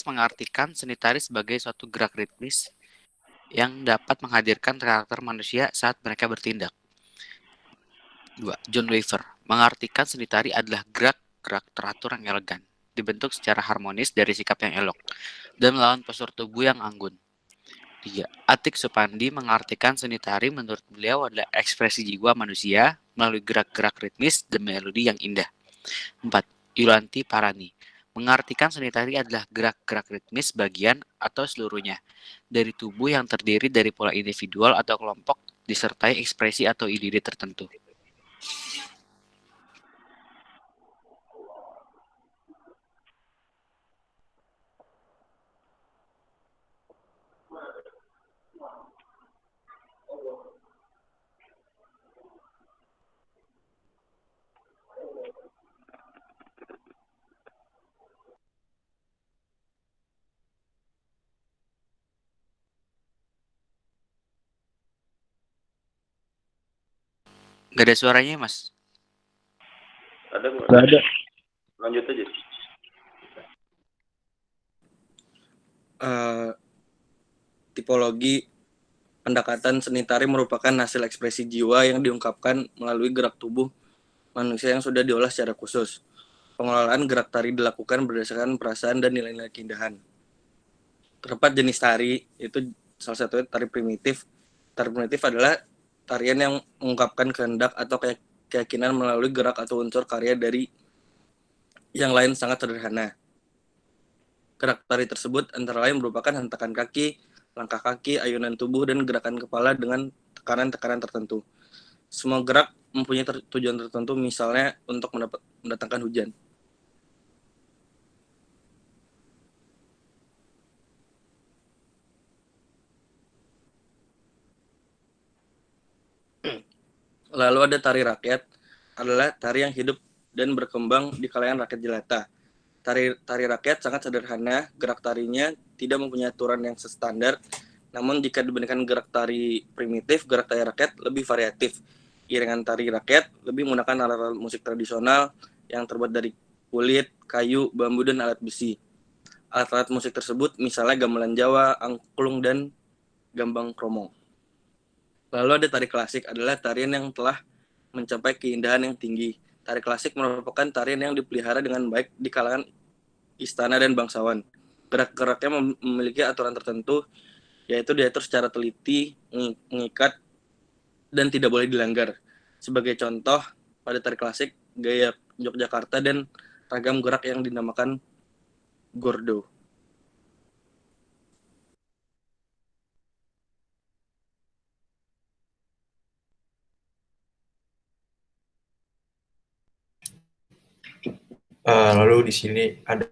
mengartikan seni tari sebagai suatu gerak ritmis yang dapat menghadirkan karakter manusia saat mereka bertindak. 2. John Weaver mengartikan seni tari adalah gerak-gerak teratur yang elegan, dibentuk secara harmonis dari sikap yang elok, dan melawan postur tubuh yang anggun. 3. Atik Supandi mengartikan seni tari menurut beliau adalah ekspresi jiwa manusia melalui gerak-gerak ritmis dan melodi yang indah. 4. Yulanti Parani mengartikan seni tari adalah gerak-gerak ritmis bagian atau seluruhnya dari tubuh yang terdiri dari pola individual atau kelompok disertai ekspresi atau ide-ide tertentu. Gak ada suaranya, Mas? Ada nggak? Nggak ada. Lanjut aja. Tipologi pendekatan seni tari merupakan hasil ekspresi jiwa yang diungkapkan melalui gerak tubuh manusia yang sudah diolah secara khusus. Pengelolaan gerak tari dilakukan berdasarkan perasaan dan nilai-nilai keindahan. Terdapat jenis tari, itu salah satunya tari primitif. Tari primitif adalah tarian yang mengungkapkan kehendak atau keyakinan melalui gerak atau unsur karya dari yang lain sangat sederhana. Gerak tari tersebut antara lain merupakan hentakan kaki, langkah kaki, ayunan tubuh, dan gerakan kepala dengan tekanan-tekanan tertentu. Semua gerak mempunyai tujuan tertentu, misalnya untuk mendatangkan hujan. Lalu ada tari rakyat, adalah tari yang hidup dan berkembang di kalangan rakyat jelata. Tari rakyat sangat sederhana, gerak tarinya tidak mempunyai aturan yang standar, namun jika dibandingkan gerak tari primitif, gerak tari rakyat lebih variatif. Iringan tari rakyat lebih menggunakan alat-alat musik tradisional yang terbuat dari kulit, kayu, bambu, dan alat besi. Alat-alat musik tersebut misalnya gamelan Jawa, angklung, dan gambang kromong. Lalu ada tari klasik, adalah tarian yang telah mencapai keindahan yang tinggi. Tari klasik merupakan tarian yang dipelihara dengan baik di kalangan istana dan bangsawan. Gerak-geraknya memiliki aturan tertentu, yaitu diatur secara teliti, mengikat, dan tidak boleh dilanggar. Sebagai contoh, pada tari klasik, gaya Yogyakarta dan ragam gerak yang dinamakan gordo. Lalu di sini ada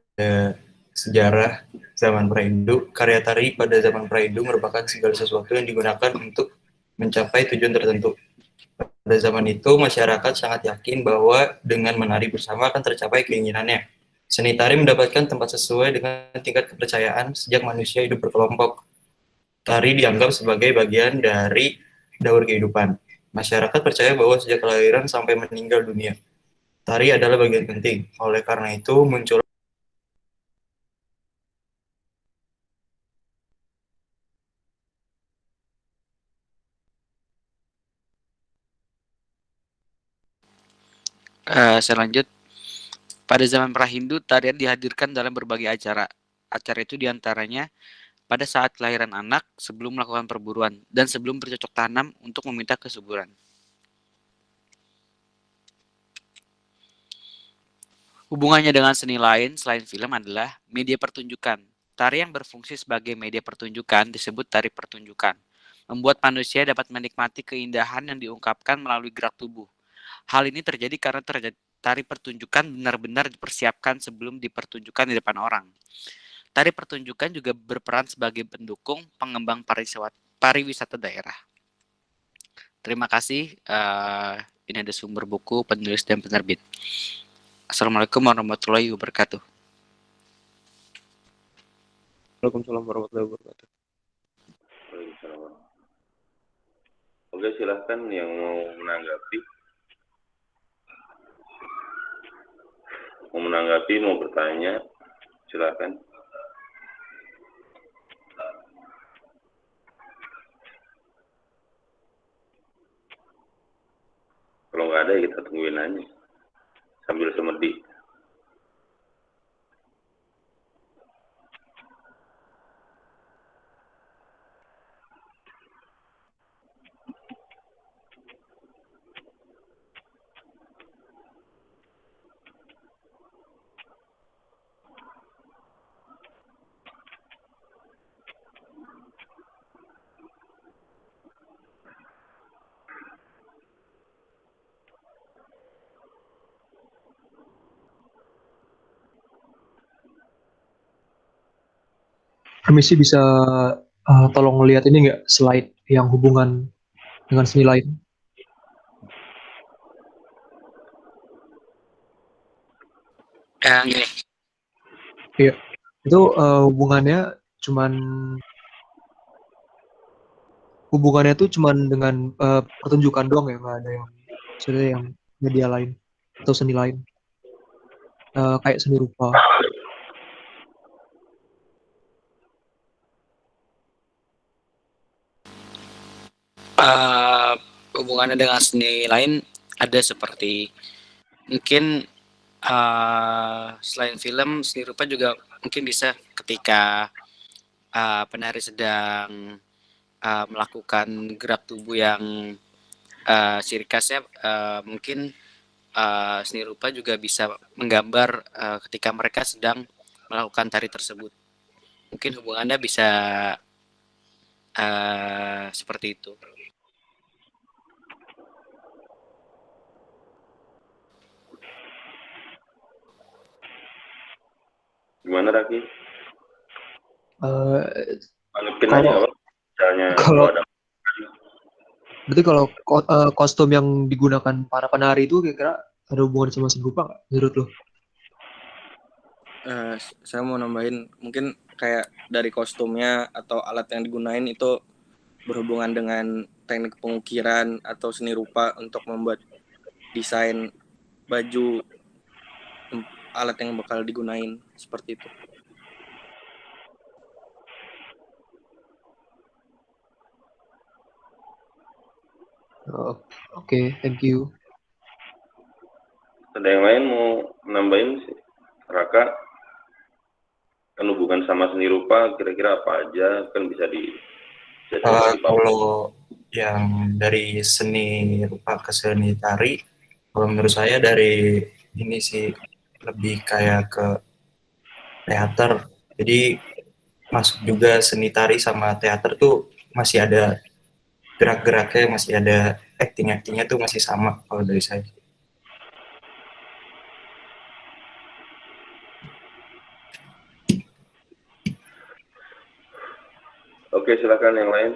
sejarah zaman pra-Hindu. Karya tari pada zaman pra-Hindu merupakan segala sesuatu yang digunakan untuk mencapai tujuan tertentu. Pada zaman itu, masyarakat sangat yakin bahwa dengan menari bersama akan tercapai keinginannya. Seni tari mendapatkan tempat sesuai dengan tingkat kepercayaan sejak manusia hidup berkelompok. Tari dianggap sebagai bagian dari daur kehidupan. Masyarakat percaya bahwa sejak kelahiran sampai meninggal dunia, tari adalah bagian penting. Oleh karena itu, muncul Saya lanjut. Pada zaman pra-Hindu, tarian dihadirkan dalam berbagai acara. Acara itu diantaranya pada saat kelahiran anak, sebelum melakukan perburuan, dan sebelum bercocok tanam untuk meminta kesuburan. Hubungannya dengan seni lain selain film adalah media pertunjukan. Tari yang berfungsi sebagai media pertunjukan disebut tari pertunjukan. Membuat manusia dapat menikmati keindahan yang diungkapkan melalui gerak tubuh. Hal ini terjadi karena tari pertunjukan benar-benar dipersiapkan sebelum dipertunjukkan di depan orang. Tari pertunjukan juga berperan sebagai pendukung pengembang pariwisata daerah. Terima kasih. Ini ada sumber buku, penulis, dan penerbit. Assalamualaikum warahmatullahi wabarakatuh. Waalaikumsalam warahmatullahi wabarakatuh. Oke, silahkan yang mau menanggapi. Mau bertanya, silahkan. ada ya kita tungguin aja sambil semedi. Permisi, bisa tolong lihat ini nggak, slide yang hubungan dengan seni lain? Yang ini. Iya, itu cuman hubungannya tuh cuman dengan pertunjukan doang ya, nggak ada yang maksudnya yang media lain atau seni lain. Kayak seni rupa. Hubungannya dengan seni lain ada seperti mungkin selain film, seni rupa juga mungkin bisa ketika penari sedang melakukan gerak tubuh yang ciri khasnya, mungkin seni rupa juga bisa menggambar ketika mereka sedang melakukan tari tersebut. Mungkin hubungannya bisa seperti itu. Gimana Raki? Anggapin aja Kalau apa? Misalnya kalau ada berarti kalau kostum yang digunakan para penari itu kira-kira ada hubungan sama seni rupa nggak menurut lo? Saya mau nambahin mungkin kayak dari kostumnya atau alat yang digunain itu berhubungan dengan teknik pengukiran atau seni rupa untuk membuat desain baju alat yang bakal digunain seperti itu. Oke, thank you. ada yang lain mau nambahin sih. Raka kan hubungan sama seni rupa kira-kira apa aja kan bisa Kalau yang dari seni rupa ke seni tari, kalau menurut saya dari ini sih lebih kayak ke teater. Jadi masuk juga seni tari sama teater tuh masih ada gerak-geraknya, masih ada acting-actingnya tuh masih sama kalau dari saya. Oke, silakan yang lain.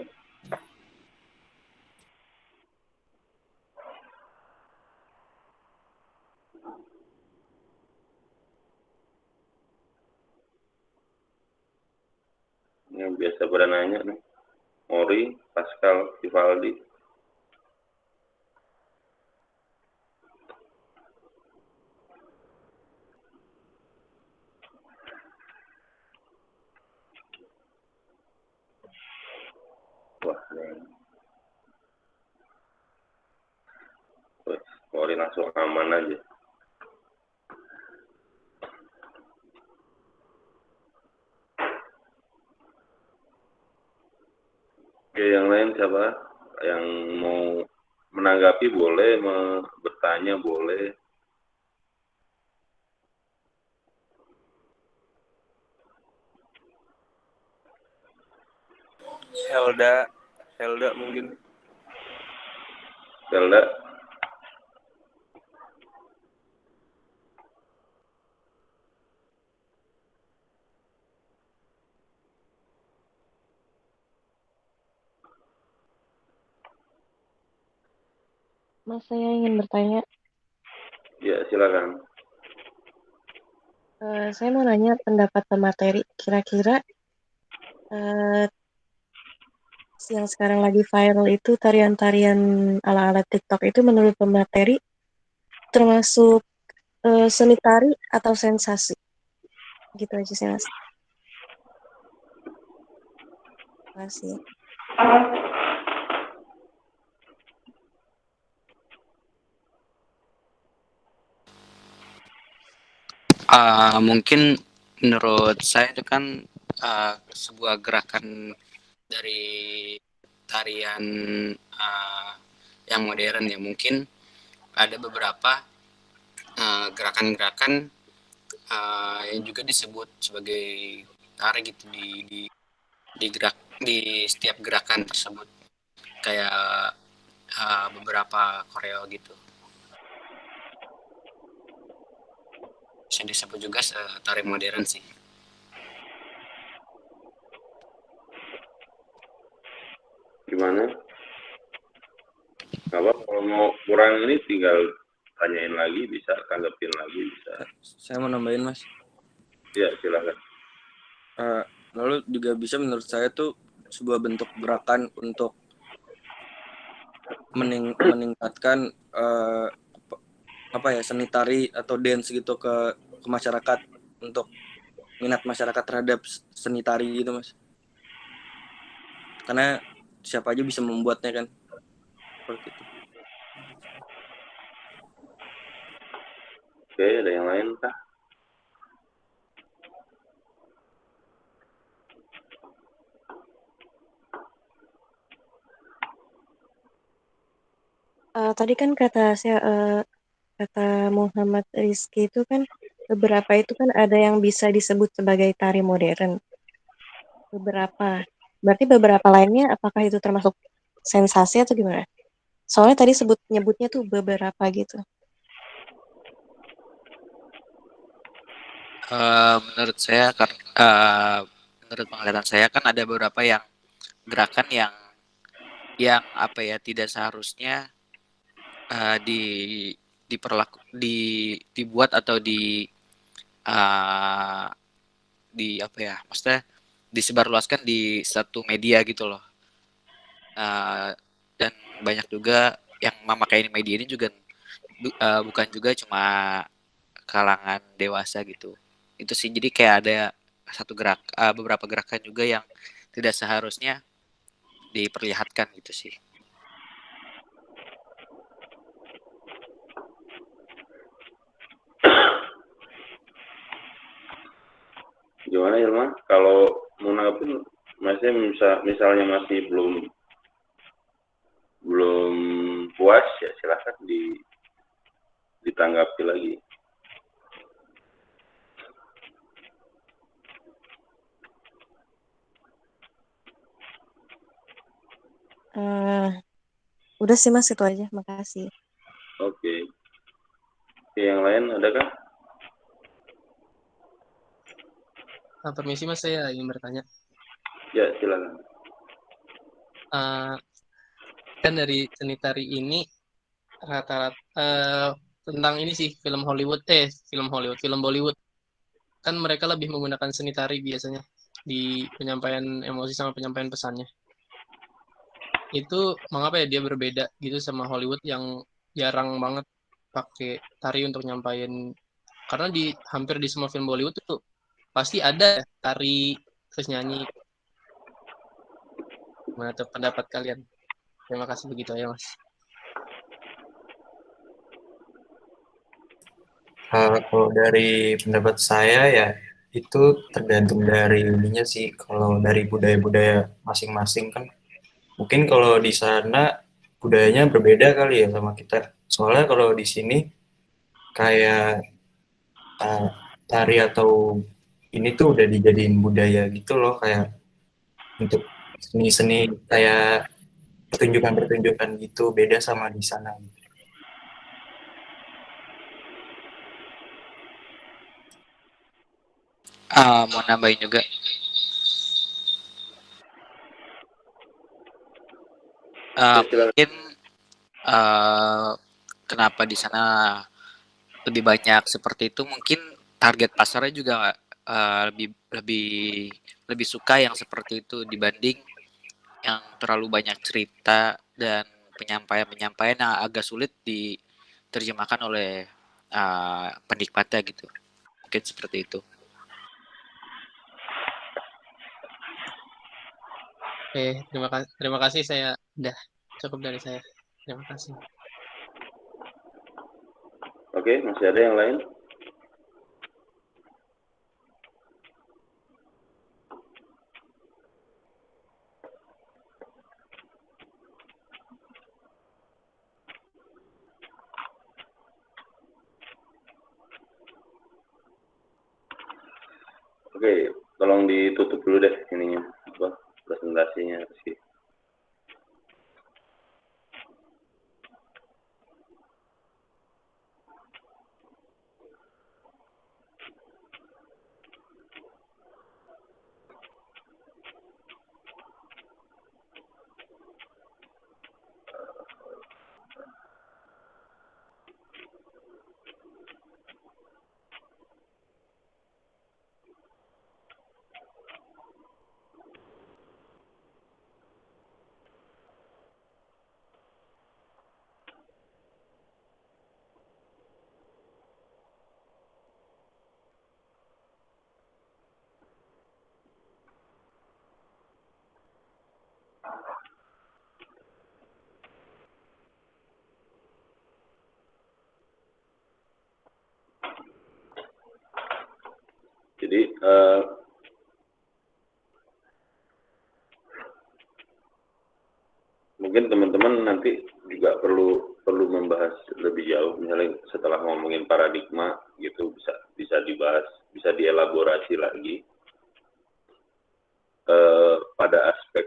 Yang biasa pada nanya nih. Mori, Pascal, Vivaldi. Wah, Mori langsung aman aja. Oke, yang lain siapa? Yang mau menanggapi boleh, bertanya boleh. Helda mungkin. Zelda, Mas, saya ingin bertanya. ya silakan. Saya mau nanya pendapat pemateri. Kira-kira yang sekarang lagi viral itu tarian-tarian ala-ala TikTok itu menurut pemateri termasuk seni tari atau sensasi? Gitu aja sih, Mas. Terima kasih. Mungkin menurut saya itu kan sebuah gerakan dari tarian yang modern ya. Mungkin ada beberapa gerakan-gerakan yang juga disebut sebagai tari gitu di setiap gerakan tersebut, kayak beberapa koreo gitu. Bisa disebut juga tari modern sih. Gimana? Apa kalau mau kurang ini tinggal tanyain lagi, bisa tanggapin lagi, bisa. Saya mau nambahin, Mas. Ya, silakan. Lalu juga bisa menurut saya tuh sebuah bentuk gerakan untuk meningkatkan seni tari atau dance gitu ke masyarakat, untuk minat masyarakat terhadap seni tari gitu, Mas. Karena siapa aja bisa membuatnya kan. Seperti itu. Oke, ada yang lain kah? Tadi kan kata Muhammad Rizky itu kan beberapa itu kan ada yang bisa disebut sebagai tari modern. Berarti beberapa lainnya apakah itu termasuk sensasi atau gimana? Soalnya tadi nyebutnya tuh beberapa gitu. Menurut saya, menurut penglihatan saya kan ada beberapa yang gerakan yang apa ya, tidak seharusnya di dibuat atau di apa ya, maksudnya disebarluaskan di satu media gitu loh. Dan banyak juga yang memakai media ini juga bukan juga cuma kalangan dewasa gitu. Itu sih, jadi kayak ada beberapa gerakan juga yang tidak seharusnya diperlihatkan gitu sih. Gimana Ilma? Kalau mau nanggapin, masih misalnya masih belum puas, ya silahkan ditanggapi lagi. Udah sih Mas, itu aja. Makasih. Oke. Yang lain adakah? Permisi Mas, saya ingin bertanya. Ya, silakan. Kan dari seni tari ini rata-rata tentang ini sih film Bollywood. Kan mereka lebih menggunakan seni tari biasanya di penyampaian emosi sama penyampaian pesannya. Itu mengapa ya dia berbeda gitu sama Hollywood yang jarang banget pakai tari untuk nyampaikan? Karena hampir di semua film Bollywood tuh pasti ada tari terus nyanyi. Gimana tuh pendapat kalian? Terima kasih, begitu ya Mas. Kalau dari pendapat saya ya itu tergantung dari ininya sih. Kalau dari budaya-budaya masing-masing kan mungkin kalau di sana budayanya berbeda kali ya sama kita. Soalnya kalau di sini kayak tari atau ini tuh udah dijadiin budaya gitu loh, kayak untuk seni-seni kayak pertunjukan-pertunjukan gitu, beda sama di sana. Mau nambahin juga. Mungkin kenapa di sana lebih banyak seperti itu, mungkin target pasarnya juga lebih suka yang seperti itu dibanding yang terlalu banyak cerita dan penyampaian yang agak sulit diterjemahkan oleh penikmatnya gitu. Mungkin seperti itu. Oke, terima kasih, saya udah cukup dari saya. Terima kasih. Oke, masih ada yang lain? Oke, tolong ditutup dulu deh ininya, apa, presentasinya. Rizky. Jadi mungkin teman-teman nanti juga perlu membahas lebih jauh, misalnya setelah ngomongin paradigma gitu bisa dibahas, bisa dielaborasi lagi pada aspek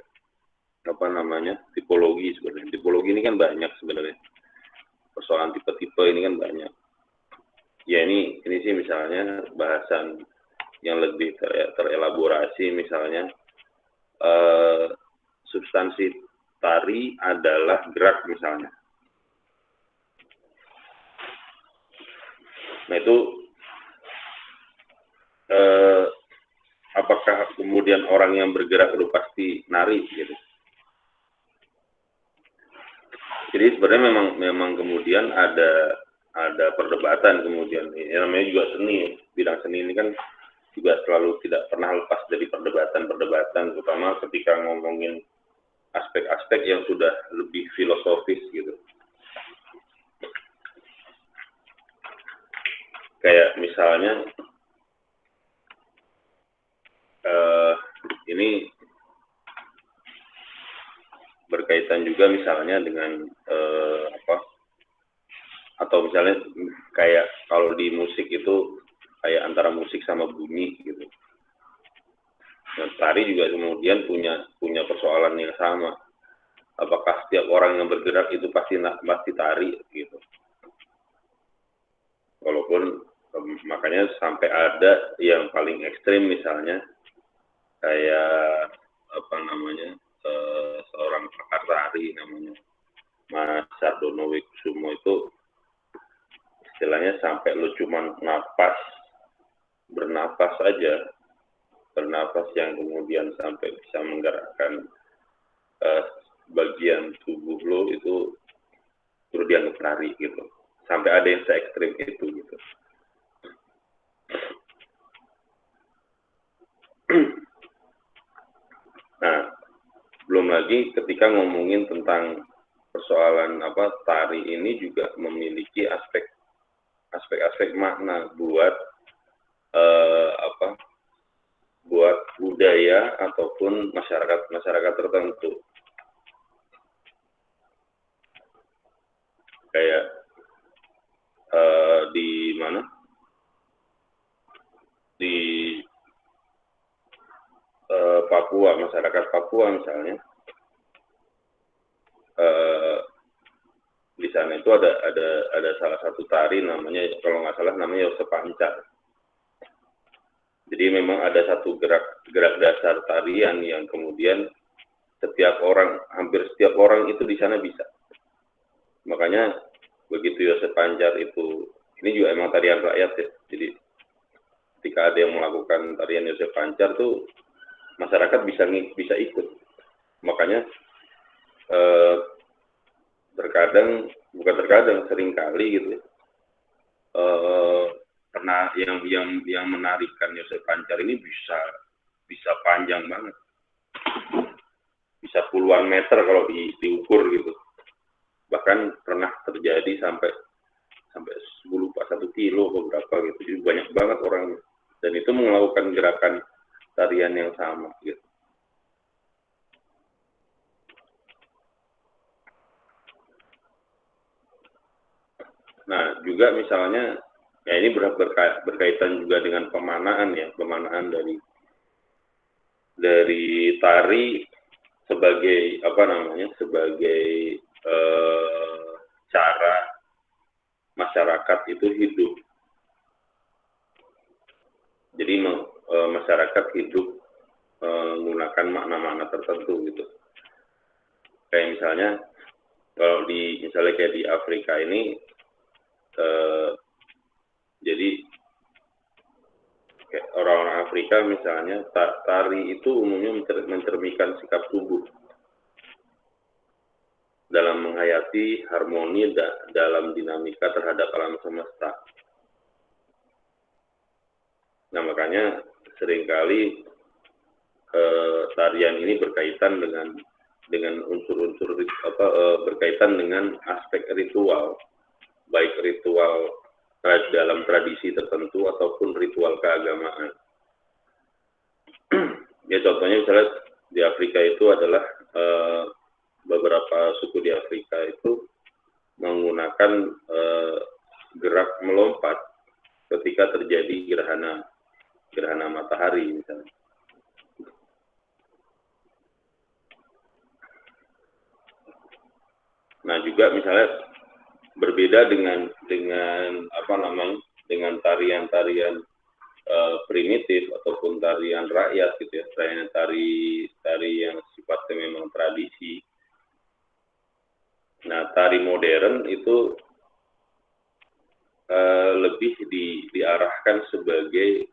apa namanya tipologi. Sebenarnya tipologi ini kan banyak sebenarnya, persoalan tipe-tipe ini kan banyak. Ya ini sih misalnya bahasan yang lebih terelaborasi, misalnya substansi tari adalah gerak misalnya. Nah itu apakah kemudian orang yang bergerak itu pasti nari gitu? Jadi sebenarnya memang kemudian ada perdebatan kemudian. Ya, namanya juga seni, bidang seni ini kan juga selalu tidak pernah lepas dari perdebatan, terutama ketika ngomongin aspek-aspek yang sudah lebih filosofis gitu. Kayak misalnya ini berkaitan juga misalnya dengan atau misalnya kayak kalau di musik itu kayak antara musik sama bunyi gitu. Nah, tari juga kemudian punya persoalan yang sama. Apakah setiap orang yang bergerak itu pasti tari gitu? Walaupun makanya sampai ada yang paling ekstrim misalnya kayak apa namanya seorang pakar tari namanya Mas Sardono Wikusumo itu istilahnya sampai lu cuman bernapas aja, bernapas yang kemudian sampai bisa menggerakkan bagian tubuh lo itu perlu dianggap nari gitu. Sampai ada yang se-ekstrim itu gitu. Nah, belum lagi ketika ngomongin tentang persoalan tari ini juga memiliki aspek makna buat buat budaya ataupun masyarakat tertentu. Kayak di mana? Di Papua, masyarakat Papua misalnya, di sana itu ada salah satu tari namanya, kalau nggak salah namanya Yose Pancar. Jadi memang ada satu gerak dasar tarian yang kemudian hampir setiap orang itu di sana bisa. Makanya begitu Yose Pancar itu, ini juga emang tarian rakyat ya. Jadi ketika ada yang melakukan tarian Yose Pancar tuh masyarakat bisa ikut. Makanya seringkali gitu ya, karena yang menarikan Yose Pancar ini bisa panjang banget, bisa puluhan meter kalau diukur gitu, bahkan pernah terjadi sampai 1 kilo beberapa gitu. Jadi banyak banget orangnya, dan itu melakukan gerakan tarian yang sama gitu. Nah juga misalnya Ya, ini berkaitan juga dengan pemanaan ya, pemanaan dari tari sebagai apa namanya, sebagai cara masyarakat itu hidup. Jadi masyarakat hidup menggunakan makna-makna tertentu gitu. Kayak misalnya kalau misalnya kayak di Afrika ini, jadi kayak orang-orang Afrika misalnya tari itu umumnya mencerminkan sikap tubuh dalam menghayati harmoni dalam dinamika terhadap alam semesta. Nah, makanya seringkali tarian ini berkaitan dengan unsur-unsur berkaitan dengan aspek ritual, baik ritual dalam tradisi tertentu ataupun ritual keagamaan. Ya, contohnya misalnya di Afrika itu adalah beberapa suku di Afrika itu menggunakan gerak melompat ketika terjadi gerhana matahari misalnya. Nah, juga misalnya berbeda dengan apa namanya, dengan tarian-tarian primitif ataupun tarian rakyat gitu ya, tari yang sifatnya memang tradisi. Nah, tari modern itu lebih diarahkan sebagai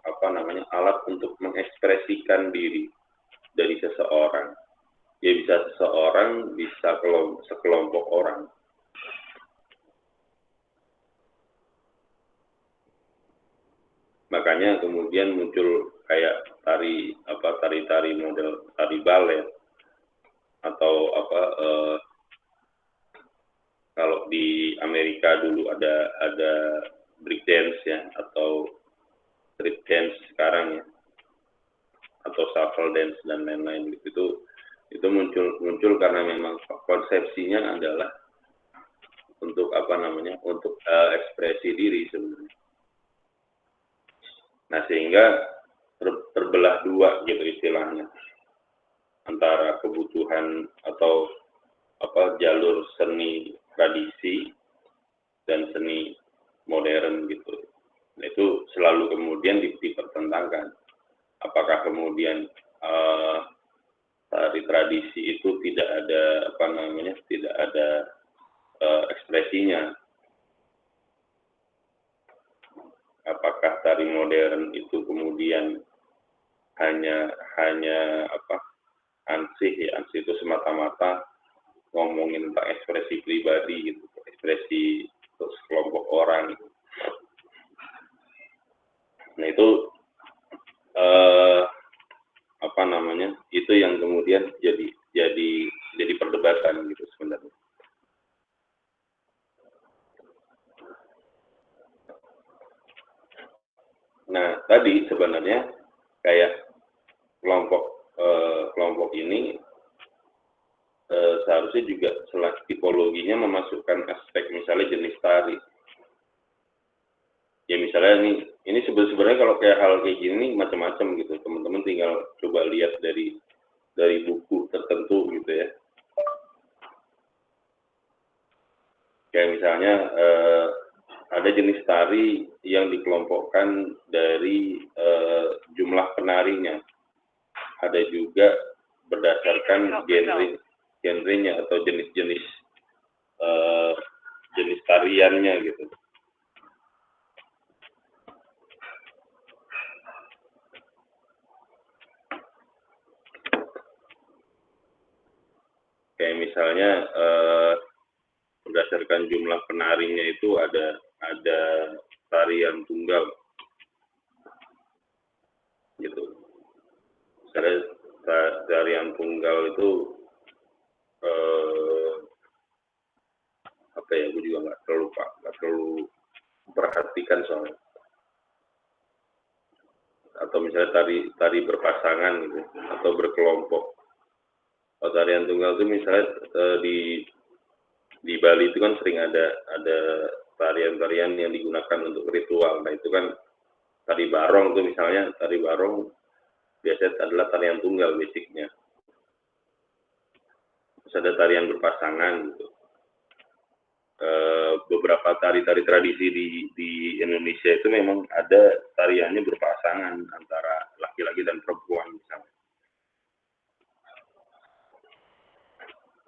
apa namanya, alat untuk mengekspresikan diri dari seseorang. Ya, bisa seseorang, bisa sekelompok orang. Makanya kemudian muncul kayak tari model tari balet atau kalau di Amerika dulu ada break dance ya, atau street dance sekarang ya, atau shuffle dance dan lain-lain gitu. Itu muncul karena memang konsepsinya adalah untuk apa namanya, untuk ekspresi diri sebenarnya. Nah, sehingga terbelah dua gitu istilahnya, antara kebutuhan atau jalur seni tradisi dan seni modern gitu. Nah, itu selalu kemudian dipertentangkan. Apakah kemudian tari tradisi itu tidak ada tidak ada ekspresinya? Apakah tari modern itu kemudian hanya ansih itu semata-mata ngomongin tentang ekspresi pribadi gitu, ekspresi sekelompok orang gitu. Nah, itu itu yang kemudian jadi perdebatan gitu sebenarnya. Nah, tadi sebenarnya kayak kelompok ini seharusnya juga tipologinya memasukkan aspek misalnya jenis tari. Ya, misalnya ini sebenarnya kalau kayak hal kayak gini macam-macam gitu. Teman-teman tinggal coba lihat dari buku tertentu gitu ya. Kayak misalnya ada jenis tari yang dikelompokkan dari jumlah penarinya. Ada juga berdasarkan genrenya atau jenis tariannya gitu. Kayak misalnya berdasarkan jumlah penarinya itu ada tarian tunggal gitu. Misalnya tarian tunggal itu gue juga nggak terlalu perhatikan soalnya. Atau misalnya tari berpasangan gitu, atau berkelompok. Kalau tarian tunggal itu misalnya di Bali itu kan sering ada tarian-tarian yang digunakan untuk ritual. Nah itu kan tari barong tuh misalnya, tari barong biasanya adalah tarian tunggal basicnya. Terus ada tarian berpasangan gitu. Beberapa tari-tari tradisi di Indonesia itu memang ada tariannya berpasangan antara laki-laki dan perempuan misalnya.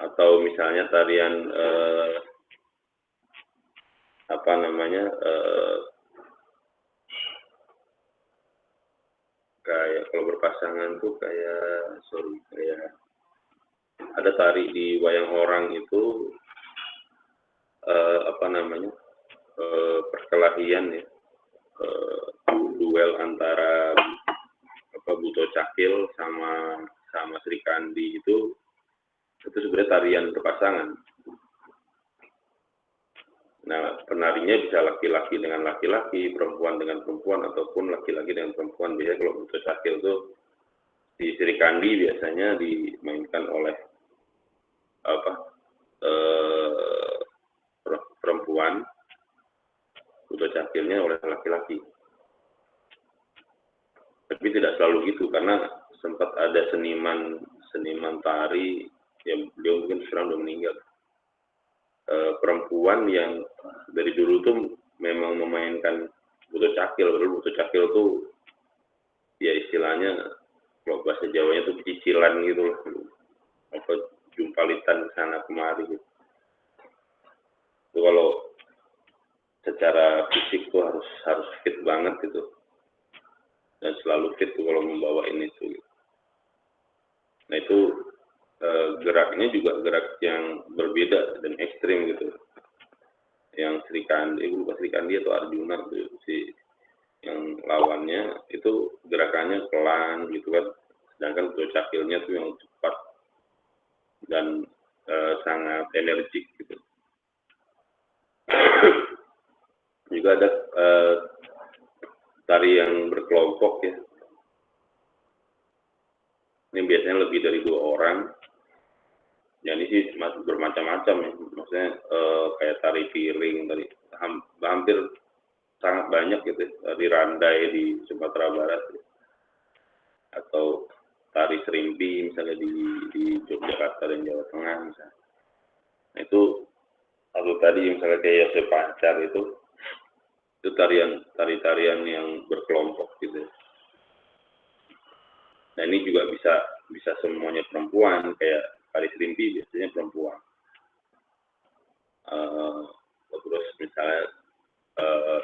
Atau misalnya tarian kayak kalau berpasangan tuh kayak ada tari di wayang orang itu perkelahian ya, duel antara Buto Cakil sama Sri Kandi itu sebenarnya tarian berpasangan. Nah, penarinya bisa laki-laki dengan laki-laki, perempuan dengan perempuan, ataupun laki-laki dengan perempuan. Biasanya kalau Buto Cakil itu di Sri Kandi biasanya dimainkan oleh perempuan, Buto Cakilnya oleh laki-laki. Tapi tidak selalu gitu, karena sempat ada seniman tari, yang beliau mungkin sekarang udah meninggal, perempuan yang dari dulu tuh memang memainkan Buto Cakil. Padahal Buto Cakil tuh ya istilahnya kalau bahasa Jawanya tuh cicilan gitu loh, jumpalitan sana kemari gitu. Itu kalau secara fisik tuh harus fit banget gitu, dan selalu fit tuh kalau membawa ini tuh gitu. Nah itu geraknya juga gerak yang berbeda dan ekstrim gitu. Yang Sri Kandi, bukan Sri Kandi atau Arjuna tuh, si yang lawannya itu gerakannya pelan gitu kan, sedangkan Buto Cakilnya tuh yang cepat dan sangat energik gitu. Juga ada tari yang berkelompok ya. Ini biasanya lebih dari 2 orang. Ya ini sih bermacam-macam ya. Maksudnya kayak tari piring, tadi hampir sangat banyak gitu. Tari randai di Sumatera Barat ya. Atau tari serimpi misalnya di Yogyakarta dan Jawa Tengah misalnya. Nah itu atau tadi misalnya kayak Yosep Pancar itu tari-tarian yang berkelompok gitu. Nah ini juga bisa semuanya perempuan, kayak tari serimpi biasanya perempuan. Terus misalnya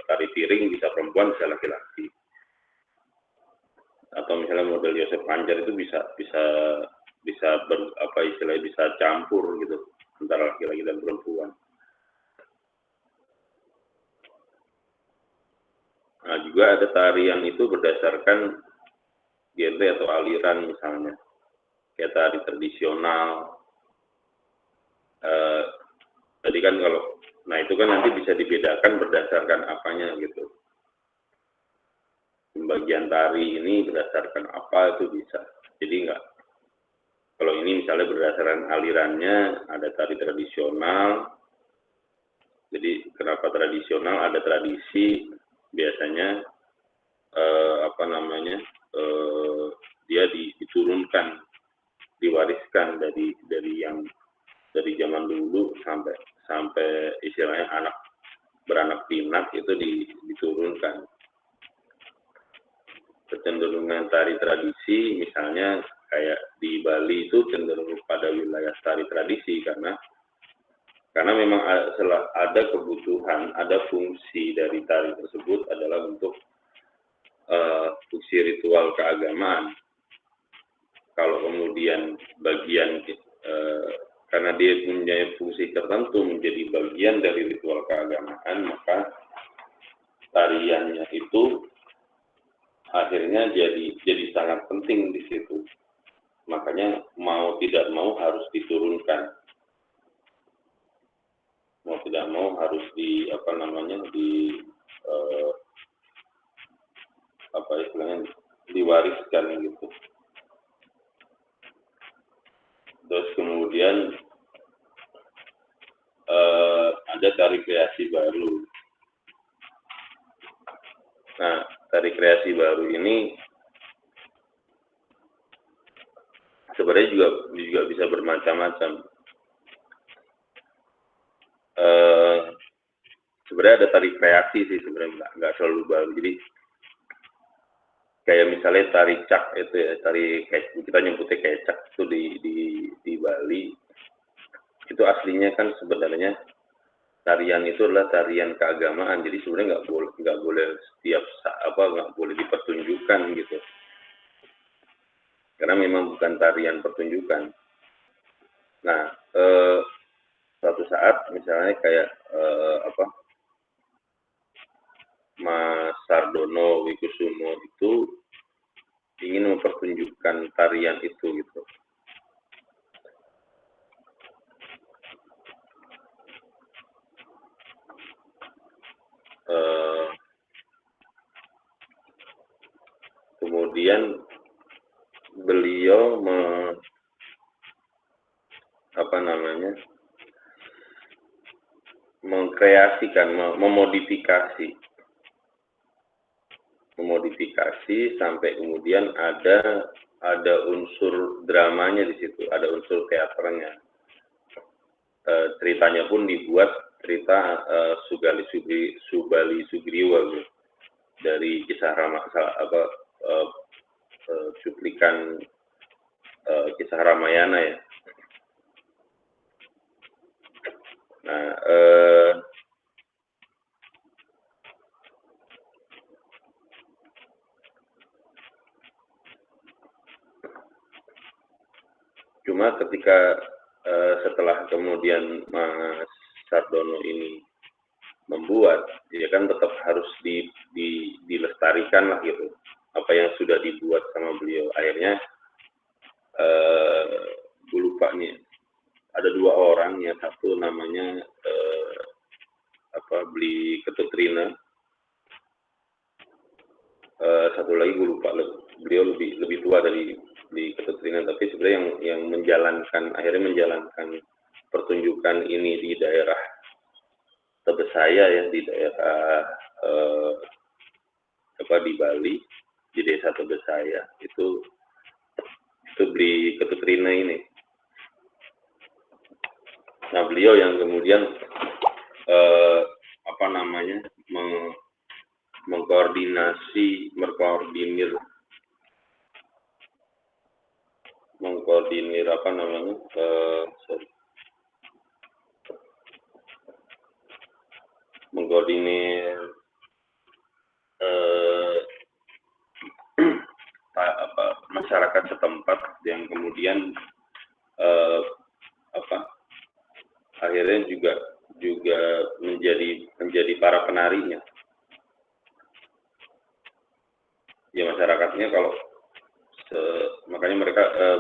tari piring bisa perempuan, bisa laki-laki. Atau misalnya model Yosep Pancar itu bisa istilahnya bisa campur gitu antara laki-laki dan perempuan. Nah, juga ada tarian itu berdasarkan genre atau aliran misalnya. Kayak tari tradisional. Tadi kan nah itu kan nanti bisa dibedakan berdasarkan apanya gitu. Pembagian tari ini berdasarkan apa itu bisa. Jadi kalau ini misalnya berdasarkan alirannya, ada tari tradisional. Jadi kenapa tradisional? Ada tradisi biasanya dia diturunkan, diwariskan dari zaman dulu sampai istilahnya beranak pinak itu diturunkan. Kecenderungan tari tradisi misalnya kayak di Bali itu cenderung pada wilayah tari tradisi karena memang ada kebutuhan, ada fungsi dari tari tersebut adalah untuk fungsi ritual keagamaan. Kalau kemudian bagian karena dia punya fungsi tertentu menjadi bagian dari ritual keagamaan, maka tariannya itu akhirnya jadi sangat penting di situ. Makanya mau tidak mau harus diturunkan. Mau tidak mau harus diwariskan gitu. Terus kemudian ada tari kreasi baru. Nah, tari kreasi baru ini sebenarnya juga bisa bermacam-macam. Sebenarnya ada tari kreasi sih sebenarnya, nggak selalu baru. Jadi kayak misalnya tari cak itu ya, tari kita nyebutnya kecak itu di Bali. Itu aslinya kan sebenarnya tarian itu adalah tarian keagamaan. Jadi sebenarnya nggak boleh setiap nggak boleh dipertunjukkan gitu. Karena memang bukan tarian pertunjukan. Nah, suatu saat misalnya kayak Mas Sardono Wikusumo itu ingin mempertunjukkan tarian itu gitu. Kemudian beliau mengkreasikan, memodifikasi sampai kemudian ada unsur dramanya di situ, ada unsur teaternya. Ceritanya pun dibuat cerita Subali Sugriwa gitu. Dari kisah cuplikan kisah Ramayana ya. Nah, cuma ketika setelah kemudian Mas Sardono ini membuat, ya kan tetap harus dilestarikan lah gitu. Apa yang sudah dibuat sama beliau. Akhirnya, gue lupa nih, ada 2 orang, yang satu namanya Beli Ketutrina, satu lagi gue lupa, beliau lebih tua dari Beli Ketutrina, tapi sebenarnya yang akhirnya menjalankan pertunjukan ini di daerah Tebesaya ya, di daerah di Bali, di desa Tebesaya itu Beli Ketutrina ini. Nah, beliau yang kemudian mengkoordinir masyarakat setempat yang kemudian akhirnya juga menjadi para penarinya. Ya, masyarakatnya kalau makanya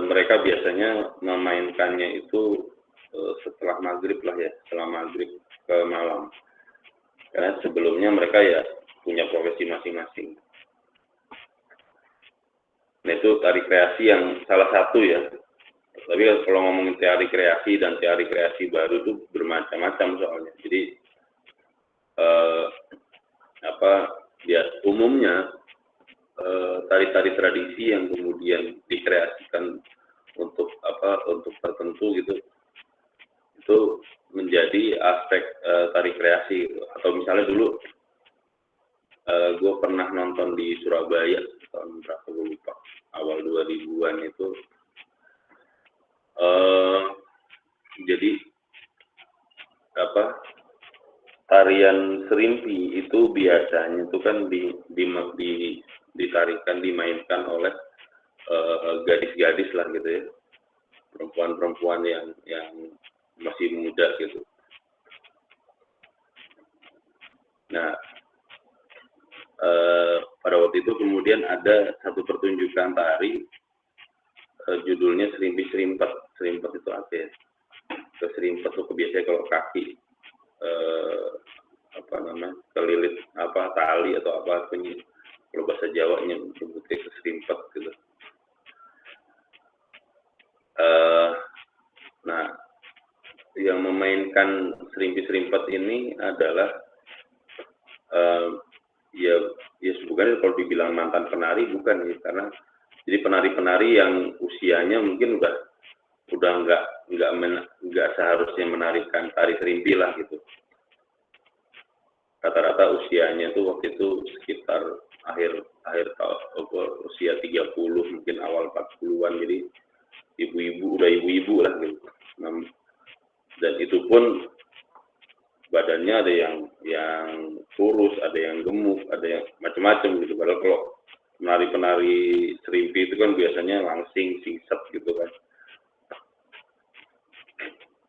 mereka biasanya memainkannya itu setelah maghrib lah ya, setelah maghrib ke malam. Karena sebelumnya mereka ya punya profesi masing-masing. Nah, itu tari kreasi yang salah satu ya. Tapi kalau ngomongin teori kreasi dan teori kreasi baru itu bermacam-macam soalnya. Jadi ya umumnya tari-tari tradisi yang kemudian dikreasikan untuk tertentu gitu, itu menjadi aspek tari kreasi. Atau misalnya dulu gue pernah nonton di Surabaya tahun berapa gue lupa, awal 2000-an itu, jadi tarian serimpi itu biasanya itu kan ditarikan, dimainkan oleh gadis-gadis lah gitu ya, perempuan-perempuan yang masih muda gitu. Nah, pada waktu itu kemudian ada satu pertunjukan tari, judulnya Serimpi Serimpet. Serimpet itu apa ya? Keserimpet itu biasanya kalau kaki kelilit tali atau apa, kalau bahasa Jawanya disebutnya keserimpet gitu. Nah, yang memainkan serimpi serimpet ini adalah ya bukan bukan kalau dibilang mantan penari bukan ya, karena jadi penari-penari yang usianya mungkin udah nggak seharusnya menarikan tari serimpi lah gitu. Rata-rata usianya tuh waktu itu sekitar akhir usia 30 mungkin awal 40-an, jadi ibu-ibu lah gitu. Dan itu pun badannya ada yang kurus, ada yang gemuk, ada yang macam-macam gitu. Padahal kalau penari-penari serimpi itu kan biasanya langsing, singset gitu kan.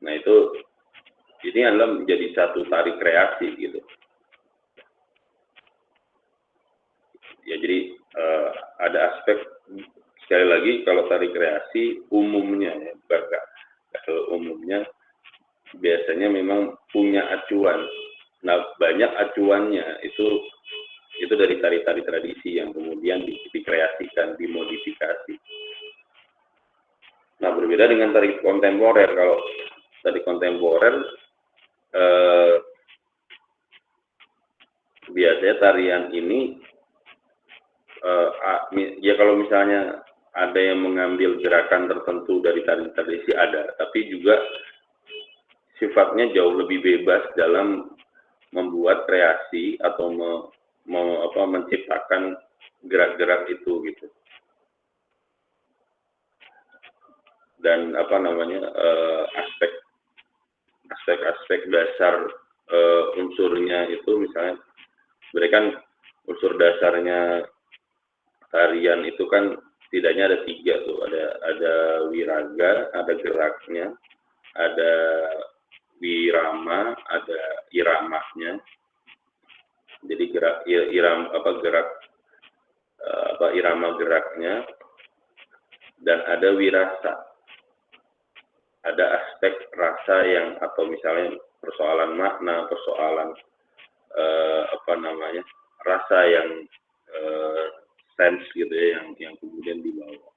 Nah itu ini adalah menjadi satu tari kreasi gitu. Ya jadi ada aspek, sekali lagi kalau tari kreasi umumnya ya, kalau umumnya biasanya memang punya acuan. Nah banyak acuannya itu dari tari-tari tradisi yang kemudian dikreasikan, dimodifikasi. Nah berbeda dengan tari kontemporer. Kalau tari kontemporer biasanya tarian ini ya kalau misalnya ada yang mengambil gerakan tertentu dari tari tradisi ada, tapi juga sifatnya jauh lebih bebas dalam membuat kreasi atau menciptakan gerak-gerak itu gitu. Dan aspek dasar unsurnya itu misalnya berikan unsur dasarnya tarian itu kan setidaknya ada 3 tuh, ada wiraga, ada geraknya, ada wirama, ada iramanya. Jadi irama geraknya, dan ada wirasa. Ada aspek rasa yang atau misalnya persoalan makna, persoalan rasa yang sense gitu ya, yang kemudian dibawa.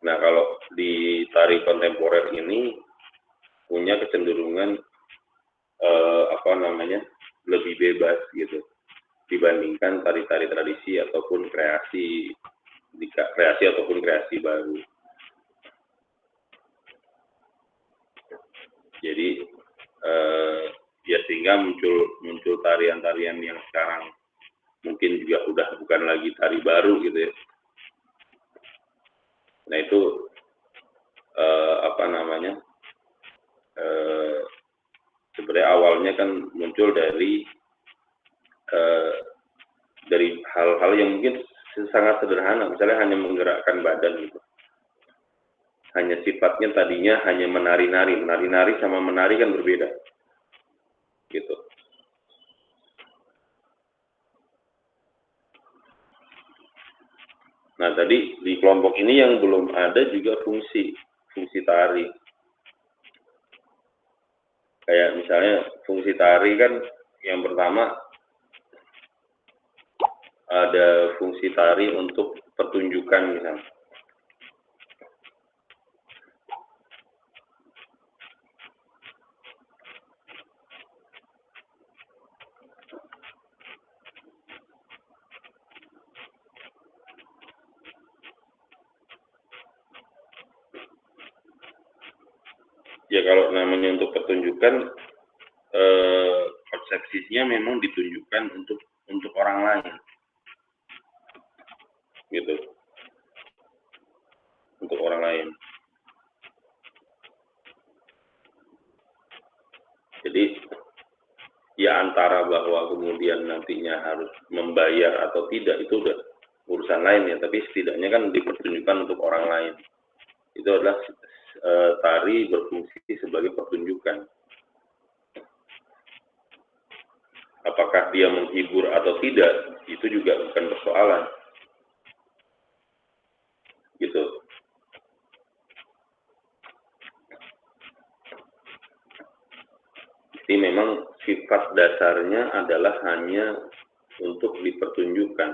Nah kalau di tari kontemporer ini punya kecenderungan lebih bebas gitu dibandingkan tari-tari tradisi ataupun kreasi ataupun kreasi baru. Jadi ya sehingga muncul tarian-tarian yang sekarang mungkin juga udah bukan lagi tari baru gitu ya. Nah itu sebenarnya awalnya kan muncul dari hal-hal yang mungkin sangat sederhana, misalnya hanya menggerakkan badan gitu. Hanya sifatnya tadinya hanya menari sama menari kan berbeda gitu. Nah tadi di kelompok ini yang belum ada juga fungsi tari. Kayak misalnya fungsi tari kan yang pertama ada fungsi tari untuk pertunjukan misalnya. Ya kalau namanya untuk pertunjukan, konsepsinya memang ditunjukkan untuk orang lain, gitu, untuk orang lain. Jadi ya antara bahwa kemudian nantinya harus membayar atau tidak itu udah urusan lain ya, tapi setidaknya kan dipertunjukkan untuk orang lain. Itu adalah tari berfungsi sebagai pertunjukan. Apakah dia menghibur atau tidak, itu juga bukan persoalan. Gitu. Jadi memang sifat dasarnya adalah hanya untuk dipertunjukkan.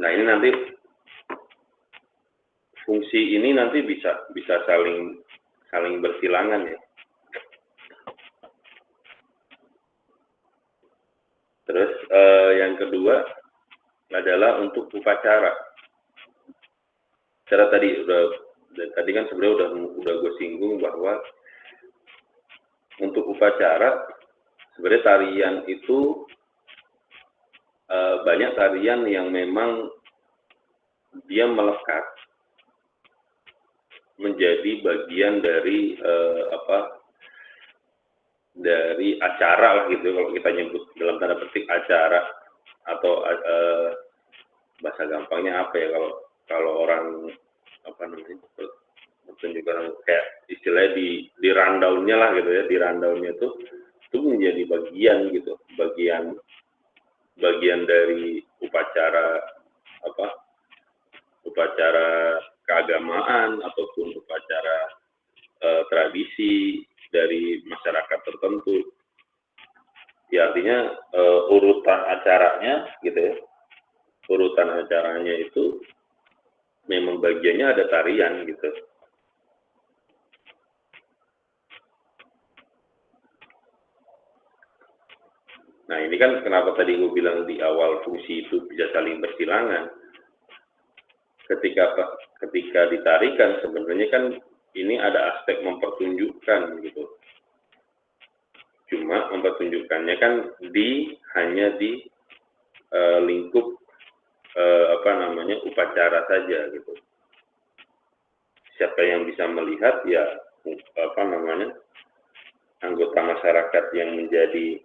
Nah ini nanti fungsi ini nanti bisa saling bersilangan ya. yang kedua adalah untuk upacara. Cara tadi kan sebenarnya udah gue singgung bahwa untuk upacara sebenarnya tarian itu banyak tarian yang memang dia melekat menjadi bagian dari dari acara lah gitu, kalau kita nyebut dalam tanda petik acara, atau bahasa gampangnya apa ya, kalau orang apa namanya pertunjukan kayak istilahnya di rundown-nya lah gitu ya, di rundown-nya itu menjadi bagian dari upacara keagamaan ataupun upacara tradisi dari masyarakat tertentu. Ya artinya urutan acaranya gitu ya. Urutan acaranya itu memang bagiannya ada tarian gitu. Nah ini kan kenapa tadi gue bilang di awal fungsi itu bisa saling bersilangan. Ketika ditarikan sebenarnya kan ini ada aspek mempertunjukkan gitu. Cuma mempertunjukkannya kan hanya di lingkup upacara saja gitu. Siapa yang bisa melihat ya anggota masyarakat yang menjadi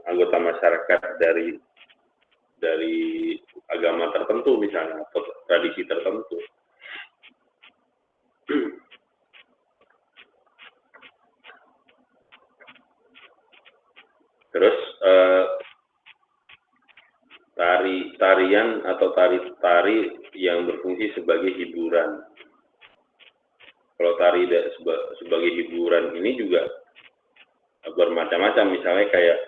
anggota masyarakat dari agama tertentu misalnya atau tradisi tertentu. Terus tarian atau tari yang berfungsi sebagai hiburan. Kalau tari sebagai hiburan ini juga bermacam-macam, misalnya kayak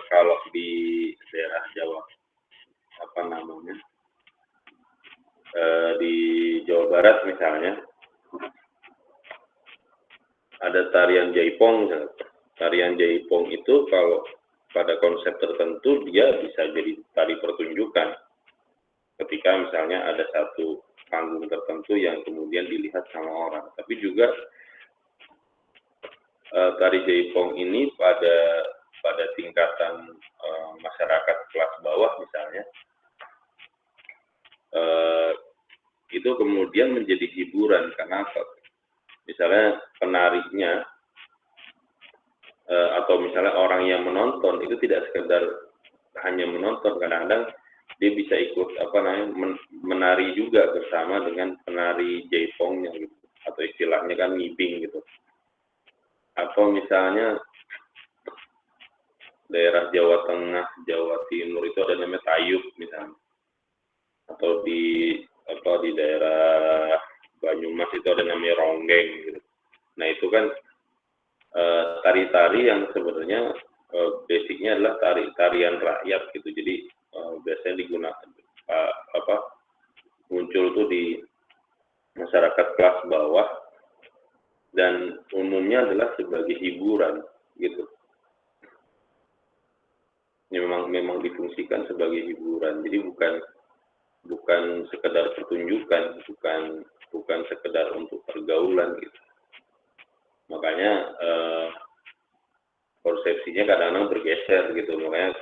kalau di daerah Jawa di Jawa Barat misalnya ada tarian jaipong. Tarian jaipong itu kalau pada konsep tertentu dia bisa jadi tari pertunjukan ketika misalnya ada satu panggung tertentu yang kemudian dilihat sama orang. Tapi juga tari jaipong ini pada tingkatan masyarakat kelas bawah misalnya itu kemudian menjadi hiburan. Karena misalnya penarinya atau misalnya orang yang menonton itu tidak sekedar hanya menonton, kadang-kadang dia bisa ikut menari juga bersama dengan penari jaipongnya gitu, atau istilahnya kan ngibing gitu. Atau misalnya daerah Jawa Tengah, Jawa Timur itu ada namanya tayub misalnya, atau di daerah Banyumas itu ada namanya ronggeng gitu. Nah itu kan tari-tari yang sebenarnya basicnya adalah tarian rakyat gitu. Jadi biasanya digunakan muncul tuh di masyarakat kelas bawah dan umumnya adalah sebagai hiburan gitu. Memang difungsikan sebagai hiburan. Jadi bukan sekedar pertunjukan, bukan sekedar untuk pergaulan gitu. Makanya konsepsinya kadang-kadang bergeser gitu. Makanya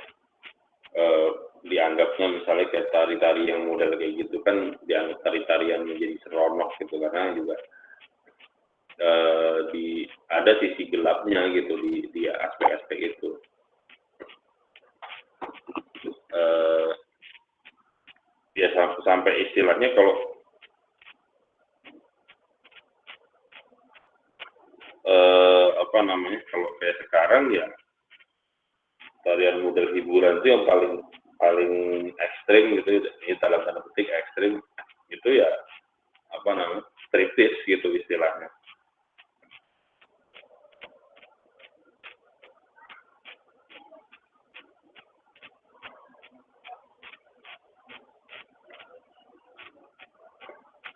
dianggapnya misalnya kayak tari-tari yang model kayak gitu kan dianggap tari-tarian menjadi seronok gitu, karena juga ada sisi gelapnya gitu di aspek-aspek itu. Ya sampai istilahnya kalau kalau kayak sekarang ya tarian model hiburan itu yang paling ekstrim gitu, ini dalam tanda petik ekstrim itu ya striptease gitu istilahnya.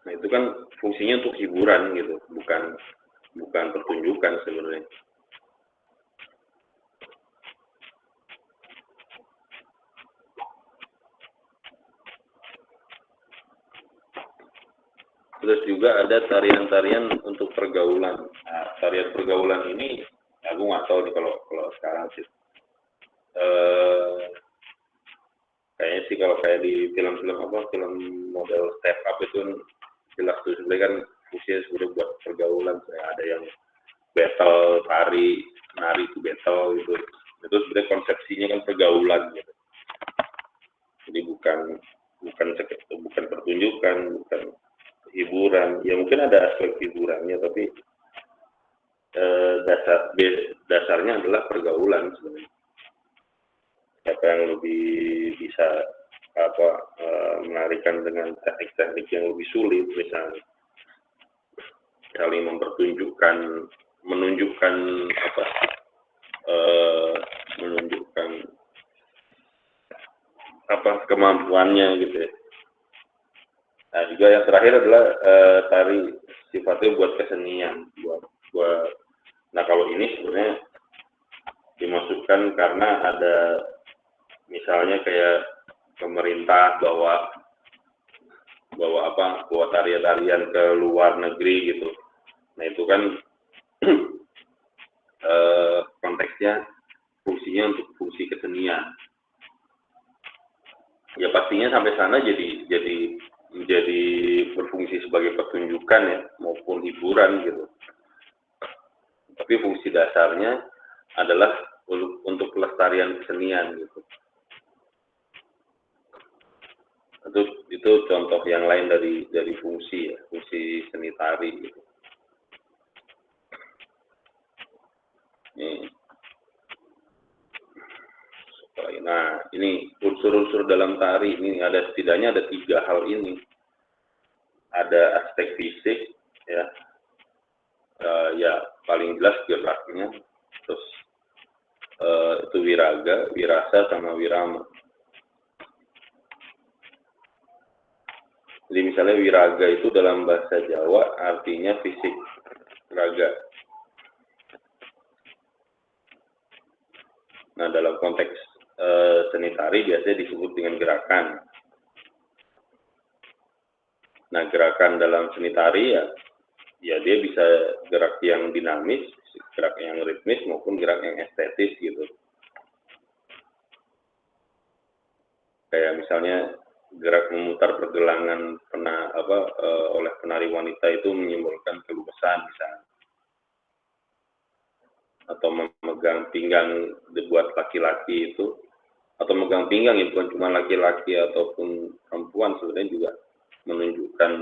Nah itu kan fungsinya untuk hiburan gitu, bukan pertunjukan sebenarnya. Terus juga ada tarian-tarian untuk pergaulan. Nah, tarian pergaulan ini, aku nggak tahu nih kalau sekarang sih. Kayaknya sih kalau kayak di film-film film model step up itu jelas tuh sebenarnya kan fungsinya sudah buat pergaulan. Kayak ada yang battle tari, nari itu battle gitu. Itu sebenarnya konsepsinya kan pergaulan gitu. Jadi bukan pertunjukan, bukan hiburan. Ya mungkin ada aspek hiburannya, tapi dasarnya adalah pergaulan sebenarnya. Siapa yang lebih bisa menarikan dengan teknik-teknik yang lebih sulit, misalnya saling menunjukkan kemampuannya gitu ya. Nah juga yang terakhir adalah tari sifatnya buat kesenian, nah kalau ini sebenarnya dimasukkan karena ada misalnya kayak pemerintah bawa tarian-tarian ke luar negeri gitu. Nah itu kan konteksnya fungsinya untuk fungsi kesenian. Ya pastinya sampai sana jadi berfungsi sebagai pertunjukan ya maupun hiburan gitu. Tapi fungsi dasarnya adalah untuk pelestarian kesenian gitu. Itu contoh yang lain dari fungsi seni tari gitu. Nah ini unsur-unsur dalam tari ini setidaknya ada 3 hal ini. Ada aspek fisik ya, ya paling jelas geraknya, terus itu wiraga, wirasa sama wirama. Jadi misalnya wiraga itu dalam bahasa Jawa artinya fisik, raga. Nah dalam konteks seni tari biasanya disebut dengan gerakan. Nah gerakan dalam seni tari ya dia bisa gerak yang dinamis, gerak yang ritmis maupun gerak yang estetis gitu. Kayak misalnya gerak memutar pergelangan oleh penari wanita itu menyimbolkan kelubesan misalnya, atau memegang pinggang dibuat laki-laki itu, atau memegang pinggang ya bukan cuma laki-laki ataupun perempuan, sebenarnya juga menunjukkan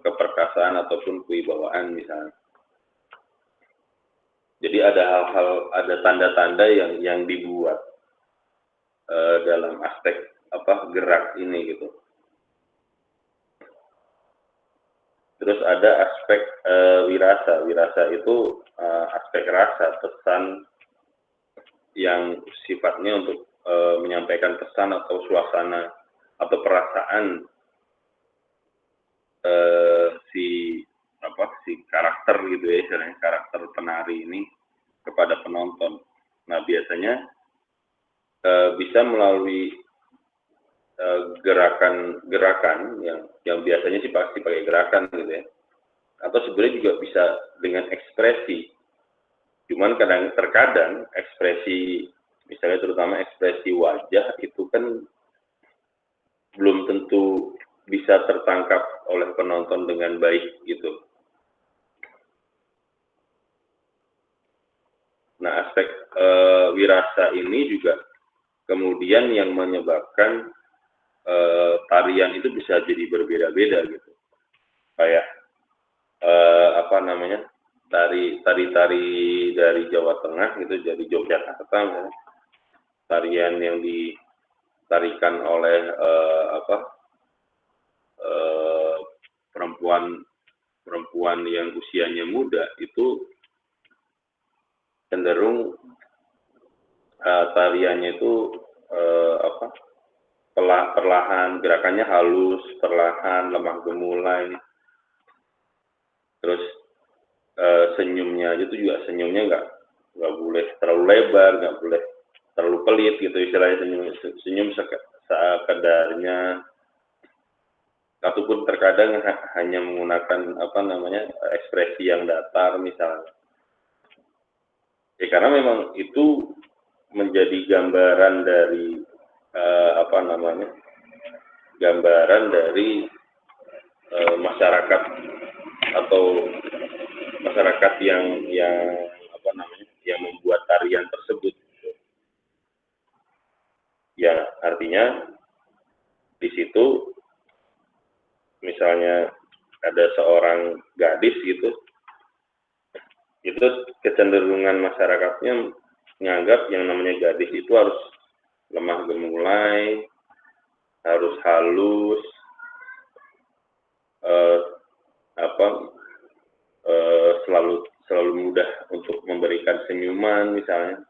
keperkasaan ataupun kewibawaan misalnya. Jadi ada tanda-tanda yang dibuat dalam aspek gerak ini gitu. Terus ada aspek wirasa. Wirasa itu aspek rasa, pesan yang sifatnya untuk menyampaikan pesan atau suasana atau perasaan si karakter gitu ya, istilahnya karakter penari ini kepada penonton. Nah biasanya bisa melalui gerakan yang biasanya sih pasti pakai gerakan gitu ya, atau sebenarnya juga bisa dengan ekspresi. Cuman terkadang ekspresi, misalnya terutama ekspresi wajah itu kan belum tentu bisa tertangkap oleh penonton dengan baik gitu. Nah aspek wirasa ini juga kemudian yang menyebabkan tarian itu bisa jadi berbeda-beda gitu. Kayak tari dari Jawa Tengah gitu, dari Yogyakarta, tarian yang ditarikan oleh perempuan yang usianya muda itu cenderung tariannya itu perlahan, gerakannya halus, perlahan, lemah gemulai. Terus senyumnya aja tuh juga senyumnya nggak boleh terlalu lebar, nggak boleh terlalu pelit gitu istilahnya, senyum sekedarnya. ataupun terkadang hanya menggunakan ekspresi yang datar misalnya. Ya karena memang itu menjadi gambaran dari gambaran dari masyarakat atau masyarakat yang membuat tarian tersebut. Ya artinya di situ misalnya ada seorang gadis gitu, itu kecenderungan masyarakatnya menganggap yang namanya gadis itu harus lemah gemulai, harus halus, selalu mudah untuk memberikan senyuman misalnya.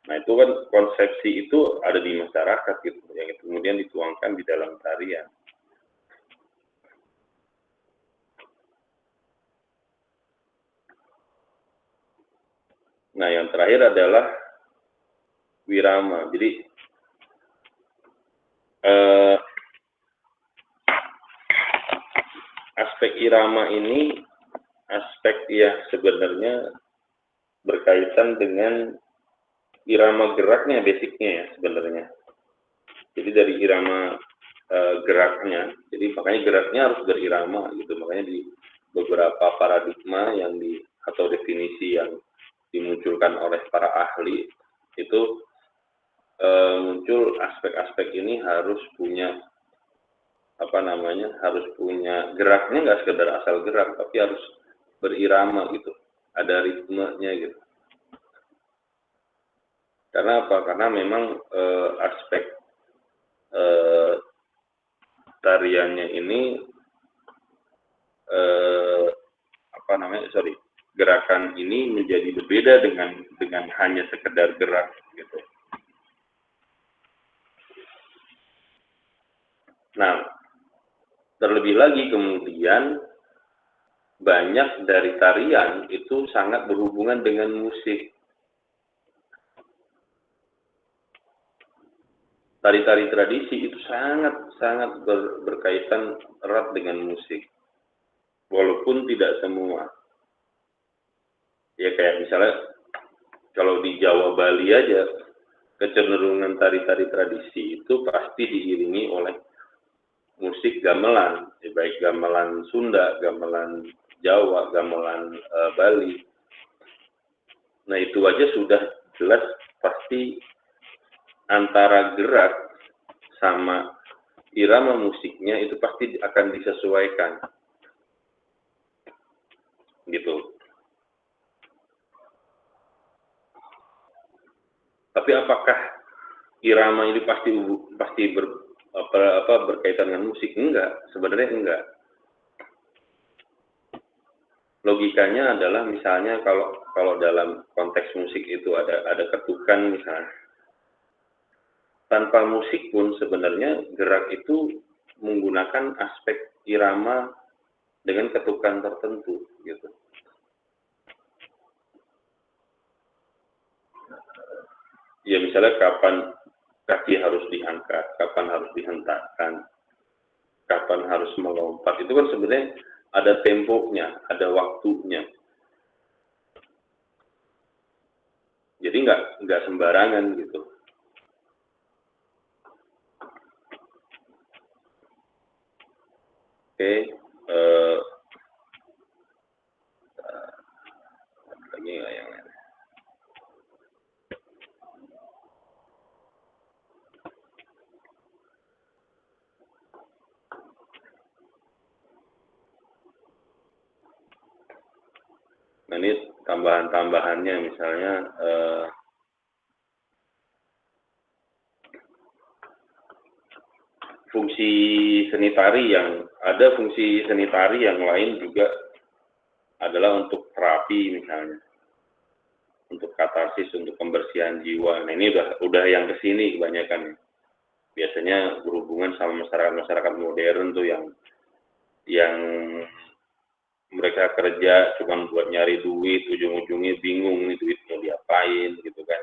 Nah itu kan konsepsi itu ada di masyarakat gitu, yang kemudian dituangkan di dalam tarian. Nah yang terakhir adalah wirama. Jadi aspek irama ini aspek yang sebenarnya berkaitan dengan irama geraknya, basicnya ya sebenarnya. Jadi dari irama geraknya, jadi makanya geraknya harus berirama gitu. Makanya di beberapa paradigma atau definisi yang dimunculkan oleh para ahli itu muncul aspek-aspek ini harus punya harus punya geraknya, nggak sekedar asal gerak tapi harus berirama gitu, ada ritmenya gitu. Karena apa? Karena memang aspek tariannya ini gerakan ini menjadi berbeda dengan hanya sekedar gerak gitu. Nah, terlebih lagi kemudian banyak dari tarian itu sangat berhubungan dengan musik. Tari-tari tradisi itu sangat berkaitan erat dengan musik. Walaupun tidak semua. Ya kayak misalnya kalau di Jawa Bali aja, kecenderungan tari-tari tradisi itu pasti diiringi oleh musik gamelan, baik gamelan Sunda, gamelan Jawa, gamelan Bali. Nah itu aja sudah jelas pasti antara gerak sama irama musiknya itu pasti akan disesuaikan. Gitu. Tapi apakah irama ini pasti berkaitan dengan musik? Enggak, sebenarnya enggak. Logikanya adalah misalnya kalau dalam konteks musik itu ada ketukan misalnya. Tanpa musik pun sebenarnya gerak itu menggunakan aspek irama dengan ketukan tertentu gitu. Ya misalnya kapan kaki harus diangkat, kapan harus dihentakkan, kapan harus melompat, itu kan sebenarnya ada temponya, ada waktunya. Jadi nggak sembarangan gitu. Oke, lagi nggak yang lain? Nah ini tambahan-tambahannya misalnya fungsi seni tari yang lain juga adalah untuk terapi misalnya, untuk katarsis, untuk pembersihan jiwa. Nah ini udah yang kesini kebanyakan. Biasanya berhubungan sama masyarakat modern tuh yang mereka kerja cuma buat nyari duit, ujung-ujungnya bingung nih duit mau diapain gitu kan.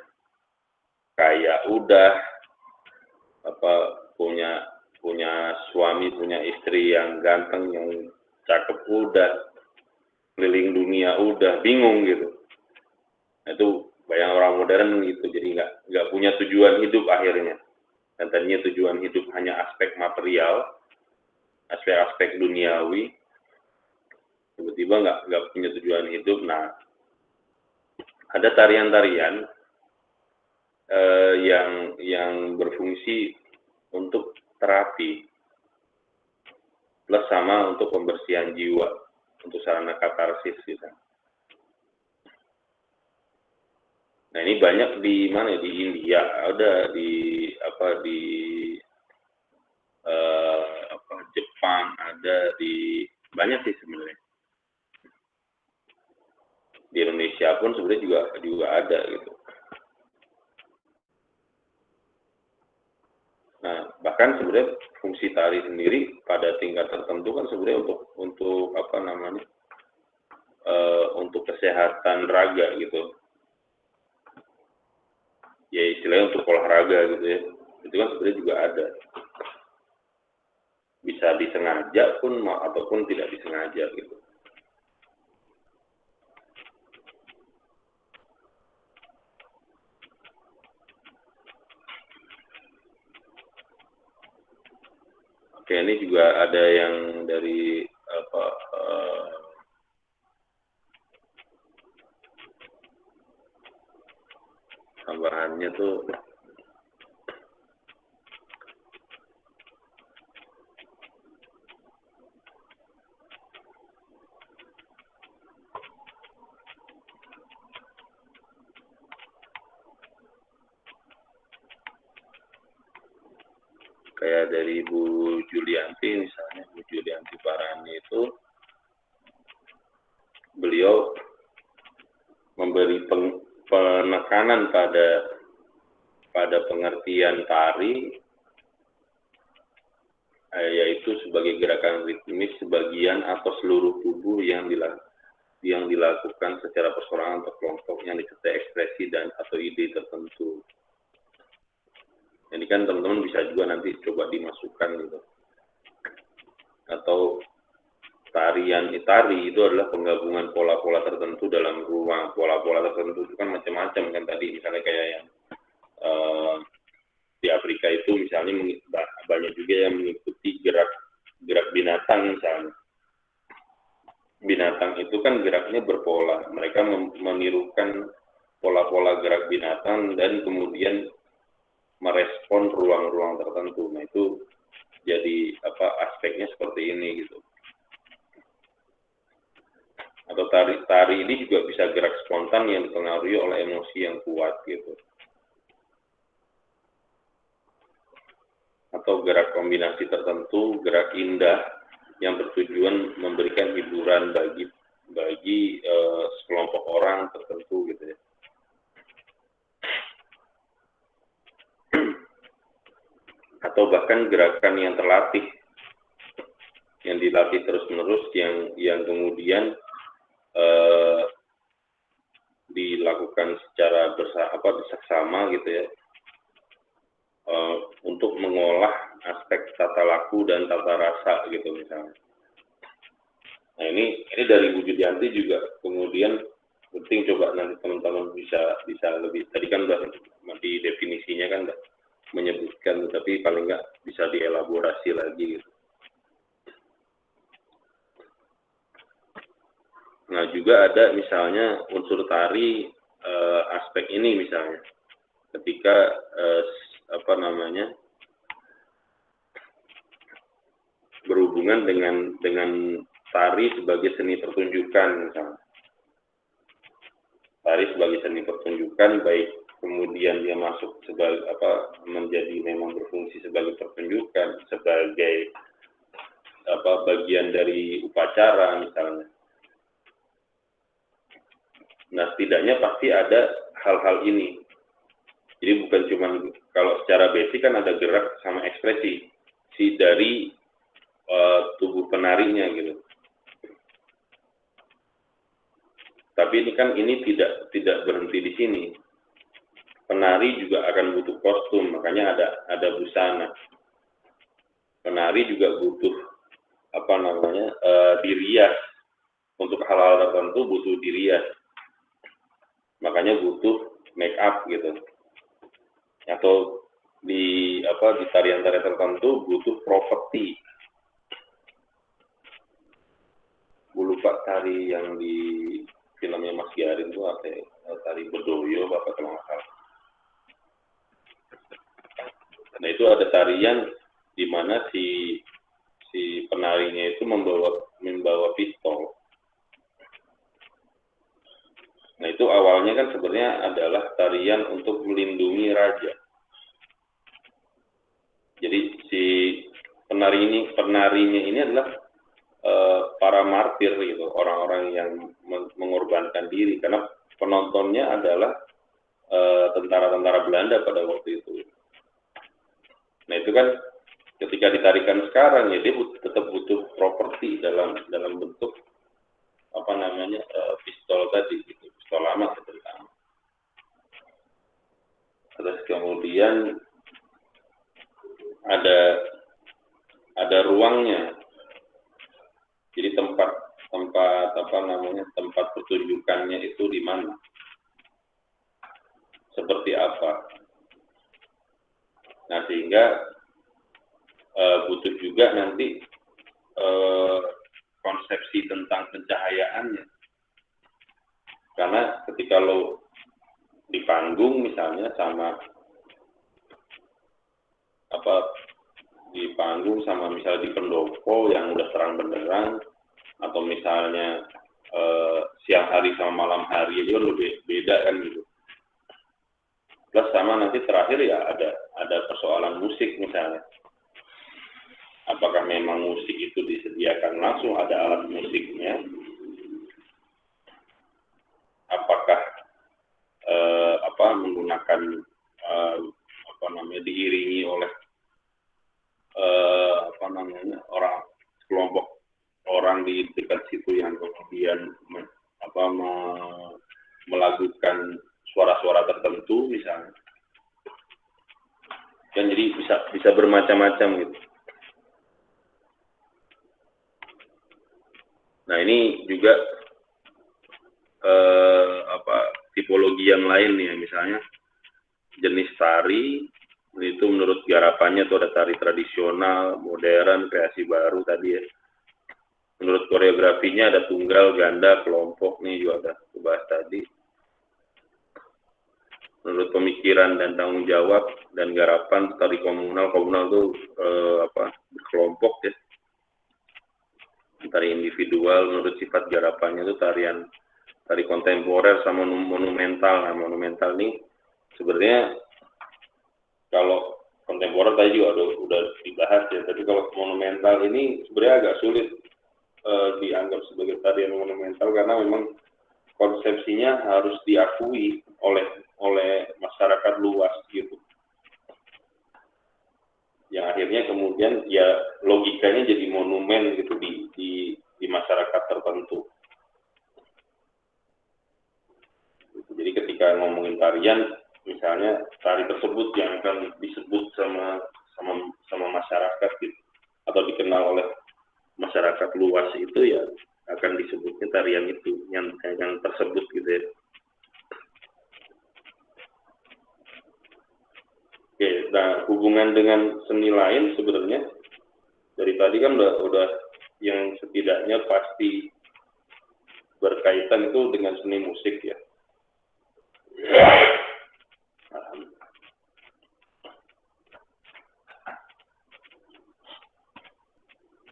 Kayak udah punya punya suami, punya istri yang ganteng, yang cakep udah, keliling dunia udah, bingung gitu. Nah, itu bayang orang modern gitu, jadi nggak punya tujuan hidup akhirnya. Dan tadinya tujuan hidup hanya aspek material, aspek-aspek duniawi, tiba-tiba nggak punya tujuan hidup. Nah, ada tarian-tarian yang berfungsi untuk terapi plus sama untuk pembersihan jiwa, untuk sarana katarsis gitu. Nah, ini banyak di mana? Di India, ada di Jepang, ada di banyak sih sebenarnya. Di Indonesia pun sebenarnya juga ada gitu. Nah, bahkan sebenarnya fungsi tari sendiri pada tingkat tertentu kan sebenarnya untuk apa namanya? Untuk kesehatan raga gitu. Ya istilahnya untuk olahraga gitu ya. Itu kan sebenarnya juga ada. Bisa disengaja pun ataupun tidak disengaja gitu. Oke, ini juga ada yang dari tambahannya tuh kayak dari Bu Julianti misalnya, Bu Julianti Parani itu beliau memberi penekanan pada pengertian tari, yaitu sebagai gerakan ritmis sebagian atau seluruh tubuh yang dilakukan secara perseorangan atau kelompok yang disertai ekspresi dan atau ide tertentu. Ini kan teman-teman bisa juga nanti coba dimasukkan gitu. Atau tari itu adalah penggabungan pola-pola tertentu dalam ruang. Pola-pola tertentu itu kan macam-macam kan tadi, misalnya kayak yang di Afrika itu misalnya banyak juga yang mengikuti gerak binatang misalnya. Binatang itu kan geraknya berpola. Mereka menirukan pola-pola gerak binatang dan kemudian merespon ruang-ruang tertentu. Nah, itu jadi aspeknya seperti ini gitu. Atau tari ini juga bisa gerak spontan yang dipengaruhi oleh emosi yang kuat gitu. Atau gerak kombinasi tertentu, gerak indah yang bertujuan memberikan hiburan bagi sekelompok orang tertentu gitu ya. Atau bahkan gerakan yang terlatih, yang dilatih terus-menerus, yang kemudian dilakukan secara bersama gitu ya, untuk mengolah aspek tata laku dan tata rasa gitu misalnya. Nah, ini dari Bu Judianti juga kemudian penting, coba nanti teman-teman bisa lebih, tadi kan udah di definisinya kan udah menyebutkan, tapi paling nggak bisa dielaborasi lagi gitu. Nah, juga ada misalnya unsur tari aspek ini misalnya ketika berhubungan dengan tari sebagai seni pertunjukan misalnya. Tari sebagai seni pertunjukan, baik kemudian dia masuk sebagai menjadi memang berfungsi sebagai pertunjukan, sebagai bagian dari upacara misalnya. Nah, setidaknya pasti ada hal-hal ini. Jadi bukan cuma, kalau secara basic kan ada gerak sama ekspresi dari tubuh penarinya gitu. Tapi ini tidak berhenti di sini. Penari juga akan butuh kostum, makanya ada busana. penari juga butuh dirias. Untuk hal-hal tertentu butuh dirias, makanya butuh make up gitu. Atau di tarian-tarian tertentu butuh properti. Gue lupa tari yang di filmnya Mas Giarin itu apa ya? Tari Bedoyo apa kalau nggak salah. Nah itu ada tarian di mana si penarinya itu membawa pistol. Nah itu awalnya kan sebenarnya adalah tarian untuk melindungi raja. Jadi si penarinya ini adalah para martir gitu, orang-orang yang mengorbankan diri, karena penontonnya adalah tentara-tentara Belanda pada waktu itu. Nah itu kan ketika ditarikan sekarang ya dia tetap butuh properti dalam bentuk pistol tadi, gitu, pistol lama terutama. Terus kemudian ada ruangnya. Jadi tempat pertunjukannya itu di mana? Seperti apa? Nah, sehingga butuh juga nanti konsepsi tentang pencahayaannya. Karena ketika lo di panggung misalnya misalnya di pendopo yang udah terang benderang, atau misalnya siang hari sama malam hari aja lebih beda kan gitu. Plus sama nanti terakhir ya ada persoalan musik misalnya. Apakah memang musik itu disediakan langsung, ada alat musiknya? Apakah menggunakan diiringi oleh kelompok orang di dekat situ yang kemudian melakukan suara-suara tertentu misalnya. Dan jadi bisa bermacam-macam gitu. Nah ini juga tipologi yang lain nih, misalnya jenis tari itu menurut garapannya itu ada tari tradisional, modern, kreasi baru tadi ya. Menurut koreografinya ada tunggal, ganda, kelompok nih juga ada dibahas tadi. Menurut pemikiran dan tanggung jawab dan garapan tari komunal itu kelompok ya. Tari individual menurut sifat garapannya itu tari kontemporer sama monumental. Nah, monumental nih sebenarnya kalau kontemporer tadi juga udah dibahas ya, tapi kalau monumental ini sebenarnya agak sulit dianggap sebagai tarian monumental karena memang konsepsinya harus diakui oleh masyarakat luas gitu. Yang akhirnya kemudian ya logikanya jadi monumen gitu di masyarakat tertentu. Jadi ketika ngomongin tarian, misalnya tari tersebut yang akan disebut sama masyarakat gitu, atau dikenal oleh masyarakat luas itu ya akan disebutnya tarian itu yang tersebut gitu ya. Oke, nah hubungan dengan seni lain sebenarnya dari tadi kan udah yang setidaknya pasti berkaitan itu dengan seni musik ya.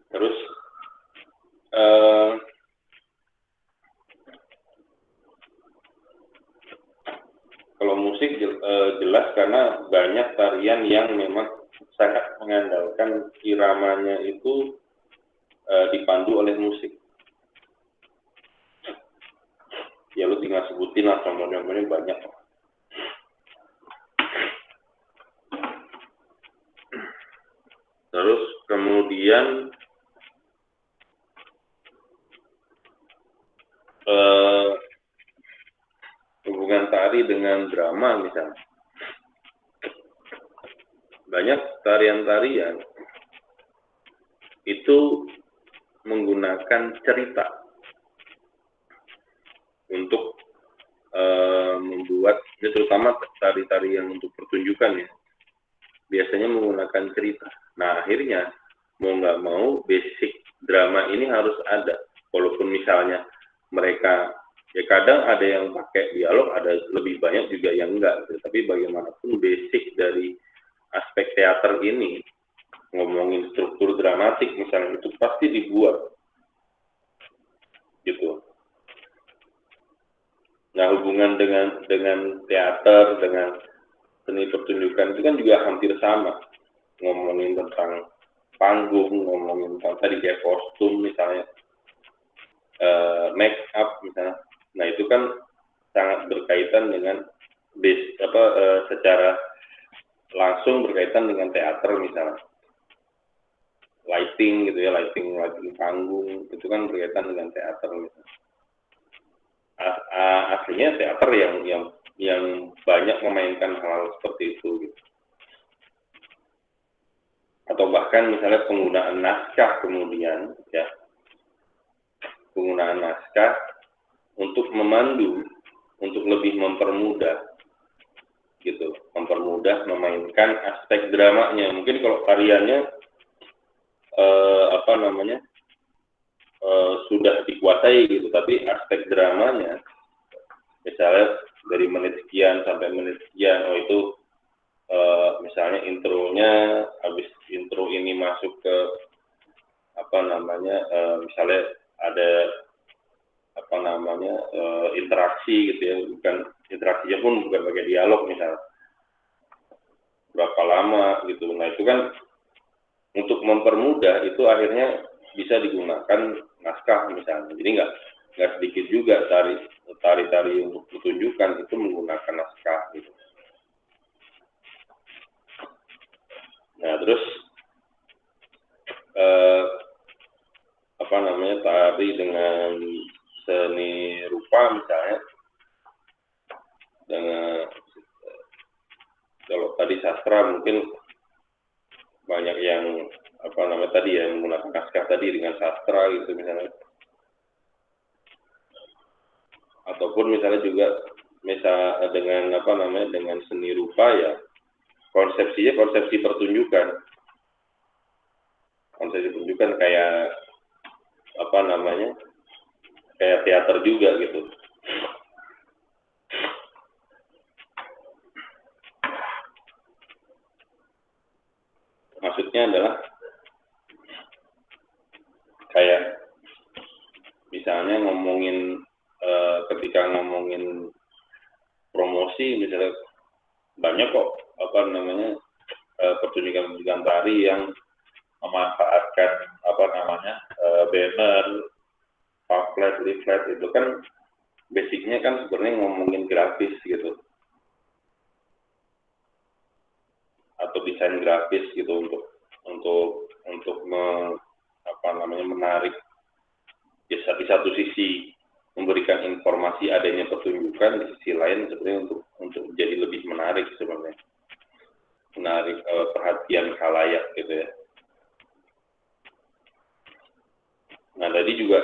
Terus kalau musik jelas karena banyak tarian yang memang sangat mengandalkan iramanya itu dipandu oleh musik. Ya lu tinggal sebutin lah contoh-contohnya banyak. Terus kemudian hubungan tari dengan drama misalnya. Banyak tarian-tarian itu menggunakan cerita untuk membuat, ini terutama tari-tari yang untuk pertunjukan ya, biasanya menggunakan cerita. Nah akhirnya mau nggak mau basic drama ini harus ada, walaupun misalnya mereka ya kadang ada yang pakai dialog, ada lebih banyak juga yang enggak gitu. Tapi bagaimanapun basic dari aspek teater ini, ngomongin struktur dramatik misalnya, itu pasti dibuat gitu. Nah hubungan dengan teater, dengan seni pertunjukan itu kan juga hampir sama, ngomongin tentang panggung, ngomongin tentang tadi kayak kostum misalnya, make up misalnya. Nah itu kan sangat berkaitan dengan secara langsung berkaitan dengan teater misalnya, lighting gitu ya, lighting panggung itu kan berkaitan dengan teater misalnya. Aslinya teater yang banyak memainkan hal seperti itu gitu. Atau bahkan misalnya penggunaan naskah kemudian ya, penggunaan naskah untuk memandu, untuk lebih mempermudah gitu, mempermudah memainkan aspek dramanya. Mungkin kalau tariannya sudah dikuasai gitu, tapi aspek dramanya misalnya dari menit sekian sampai menit sekian, itu misalnya intronya, habis intro ini masuk ke misalnya ada interaksi gitu ya, bukan interaksinya pun bukan pakai dialog misalnya, berapa lama gitu. Nah itu kan untuk mempermudah, itu akhirnya bisa digunakan naskah misalnya. Jadi nggak sedikit juga tari-tari untuk pertunjukan itu menggunakan naskah gitu. Nah terus tari dengan seni rupa misalnya, dengan kalau tadi sastra mungkin banyak yang tadi ya, menggunakan naskah tadi dengan sastra gitu misalnya, ataupun misalnya juga dengan seni rupa ya, konsepsinya konsepsi pertunjukan kayak kayak teater juga gitu. Maksudnya adalah kayak misalnya ketika ngomongin promosi misalnya, banyak kok pertunjukan tari yang memanfaatkan banner, pamflet, leaflet, itu kan basicnya kan sebenarnya ngomongin grafis gitu, atau desain grafis gitu, untuk menarik di satu sisi memberikan informasi adanya pertunjukan, di sisi lain sebenarnya untuk jadi lebih menarik sebenarnya, menarik perhatian khalayak gitu ya. Nah tadi juga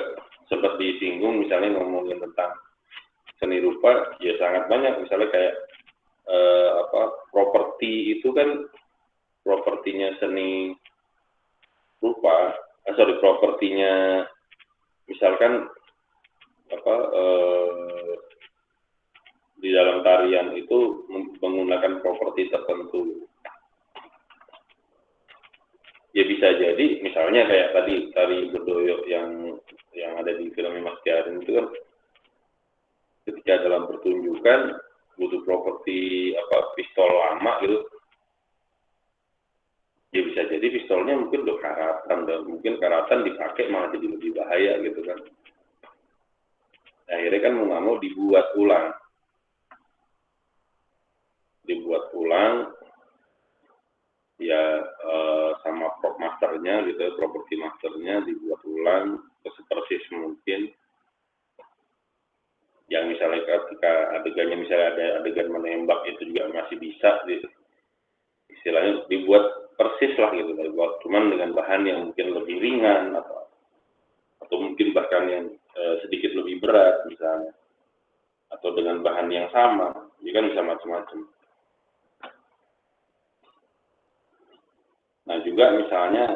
sempat disinggung misalnya ngomongin tentang seni rupa, ya sangat banyak misalnya kayak properti itu kan, propertinya seni rupa, propertinya misalkan di dalam tarian itu menggunakan properti tertentu. Ya bisa jadi misalnya kayak tadi tari berdoyok yang ada di film Mas Kiarin itu kan, ketika dalam pertunjukan butuh properti pistol lama gitu, ya bisa jadi pistolnya mungkin udah karatan, dan mungkin karatan dipakai malah jadi lebih bahaya gitu kan. Akhirnya kan mau nggak mau dibuat ulang ya, sama prop masternya gitu, properti masternya dibuat ulang sepersis mungkin. Yang misalnya ketika adegannya misalnya ada adegan menembak, itu juga masih bisa gitu, istilahnya dibuat persis lah gitu, dibuat cuman dengan bahan yang mungkin lebih ringan atau mungkin bahkan yang sedikit lebih berat misalnya, atau dengan bahan yang sama, jadi kan bisa macam-macam. Nah juga misalnya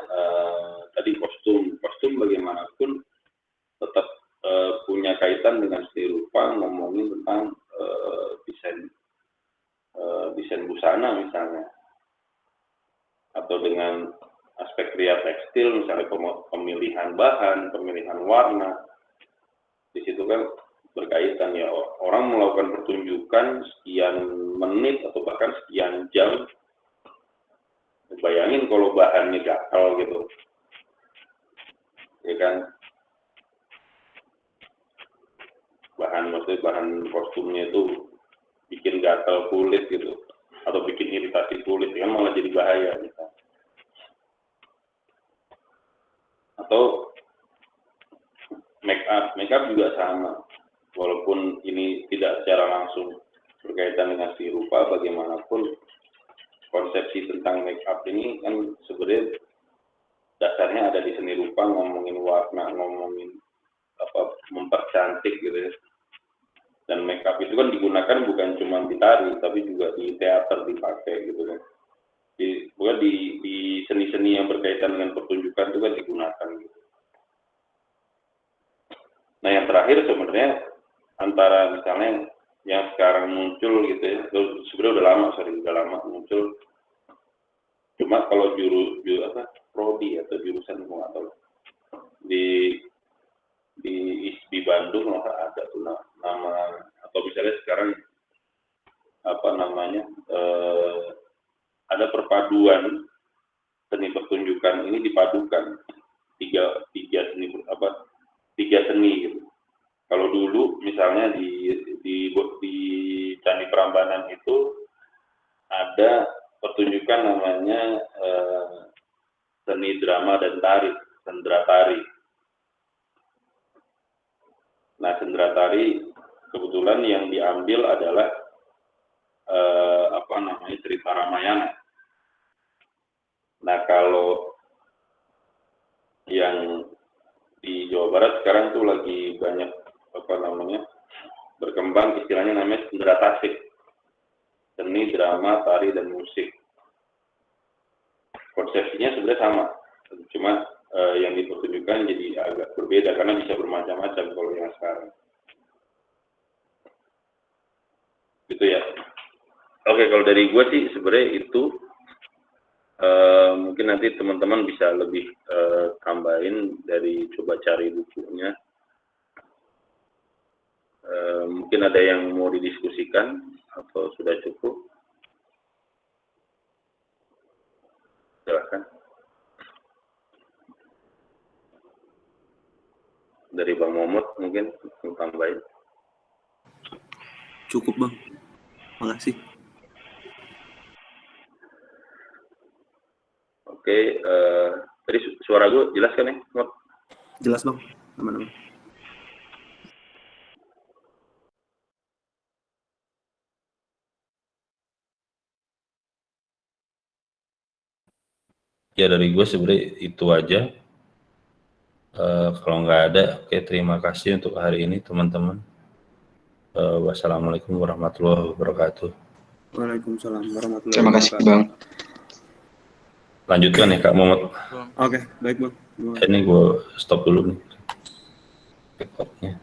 tadi kostum bagaimanapun tetap punya kaitan dengan seni rupa, ngomongin tentang desain busana misalnya, atau dengan aspek kria tekstil misalnya pemilihan bahan, pemilihan warna, di situ kan berkaitan ya, orang melakukan pertunjukan sekian menit atau bahkan sekian jam. Bayangin kalau bahannya gatal gitu, ya kan? Maksudnya bahan kostumnya itu bikin gatal kulit gitu, atau bikin iritasi kulit, kan malah jadi bahaya gitu. Atau make up juga sama, walaupun ini tidak secara langsung berkaitan dengan seni rupa, bagaimanapun konsepsi tentang make up ini kan sebenarnya dasarnya ada di seni rupa, ngomongin warna, ngomongin mempercantik gitu ya. Dan make up itu kan digunakan bukan cuma di tari, tapi juga di teater dipakai gitu kan. Di seni-seni yang berkaitan dengan pertunjukan itu kan digunakan gitu. Nah yang terakhir sebenarnya antara misalnya yang sekarang muncul gitu ya, sebenarnya udah lama muncul. Cuma kalau prodi atau jurusan nggak tahu di Bandung ada tuh nama, atau misalnya sekarang ada perpaduan seni pertunjukan ini dipadukan tiga seni gitu. Kalau dulu misalnya di Candi Prambanan itu ada pertunjukan namanya seni drama dan tari, sendra tari. Nah, sendra tari kebetulan yang diambil adalah cerita Ramayana. Nah, kalau yang di Jawa Barat sekarang tuh lagi banyak berkembang istilahnya namanya sendra tasik, seni drama tari dan musik. Konsepsinya sebenarnya sama, cuma yang dipertunjukkan jadi agak berbeda karena bisa bermacam-macam kalau yang sekarang. Gitu ya. Oke, kalau dari gue sih sebenarnya itu mungkin nanti teman-teman bisa lebih tambahin dari coba cari bukunya. Mungkin ada yang mau didiskusikan atau sudah cukup? Silakan. Dari Bang Momot mungkin mau tambahin. Cukup Bang, makasih. Oke, tadi suara gue jelas kan ya, Mot? Jelas Bang, aman-aman. Ya dari gue sebenarnya itu aja. Kalau nggak ada, oke, terima kasih untuk hari ini teman-teman. Wassalamualaikum warahmatullahi wabarakatuh. Waalaikumsalam warahmatullahi wabarakatuh. Terima kasih Bang. Lanjutkan ya Kak Momot. Oke, baik Bang. Ini gue stop dulu nih recordnya.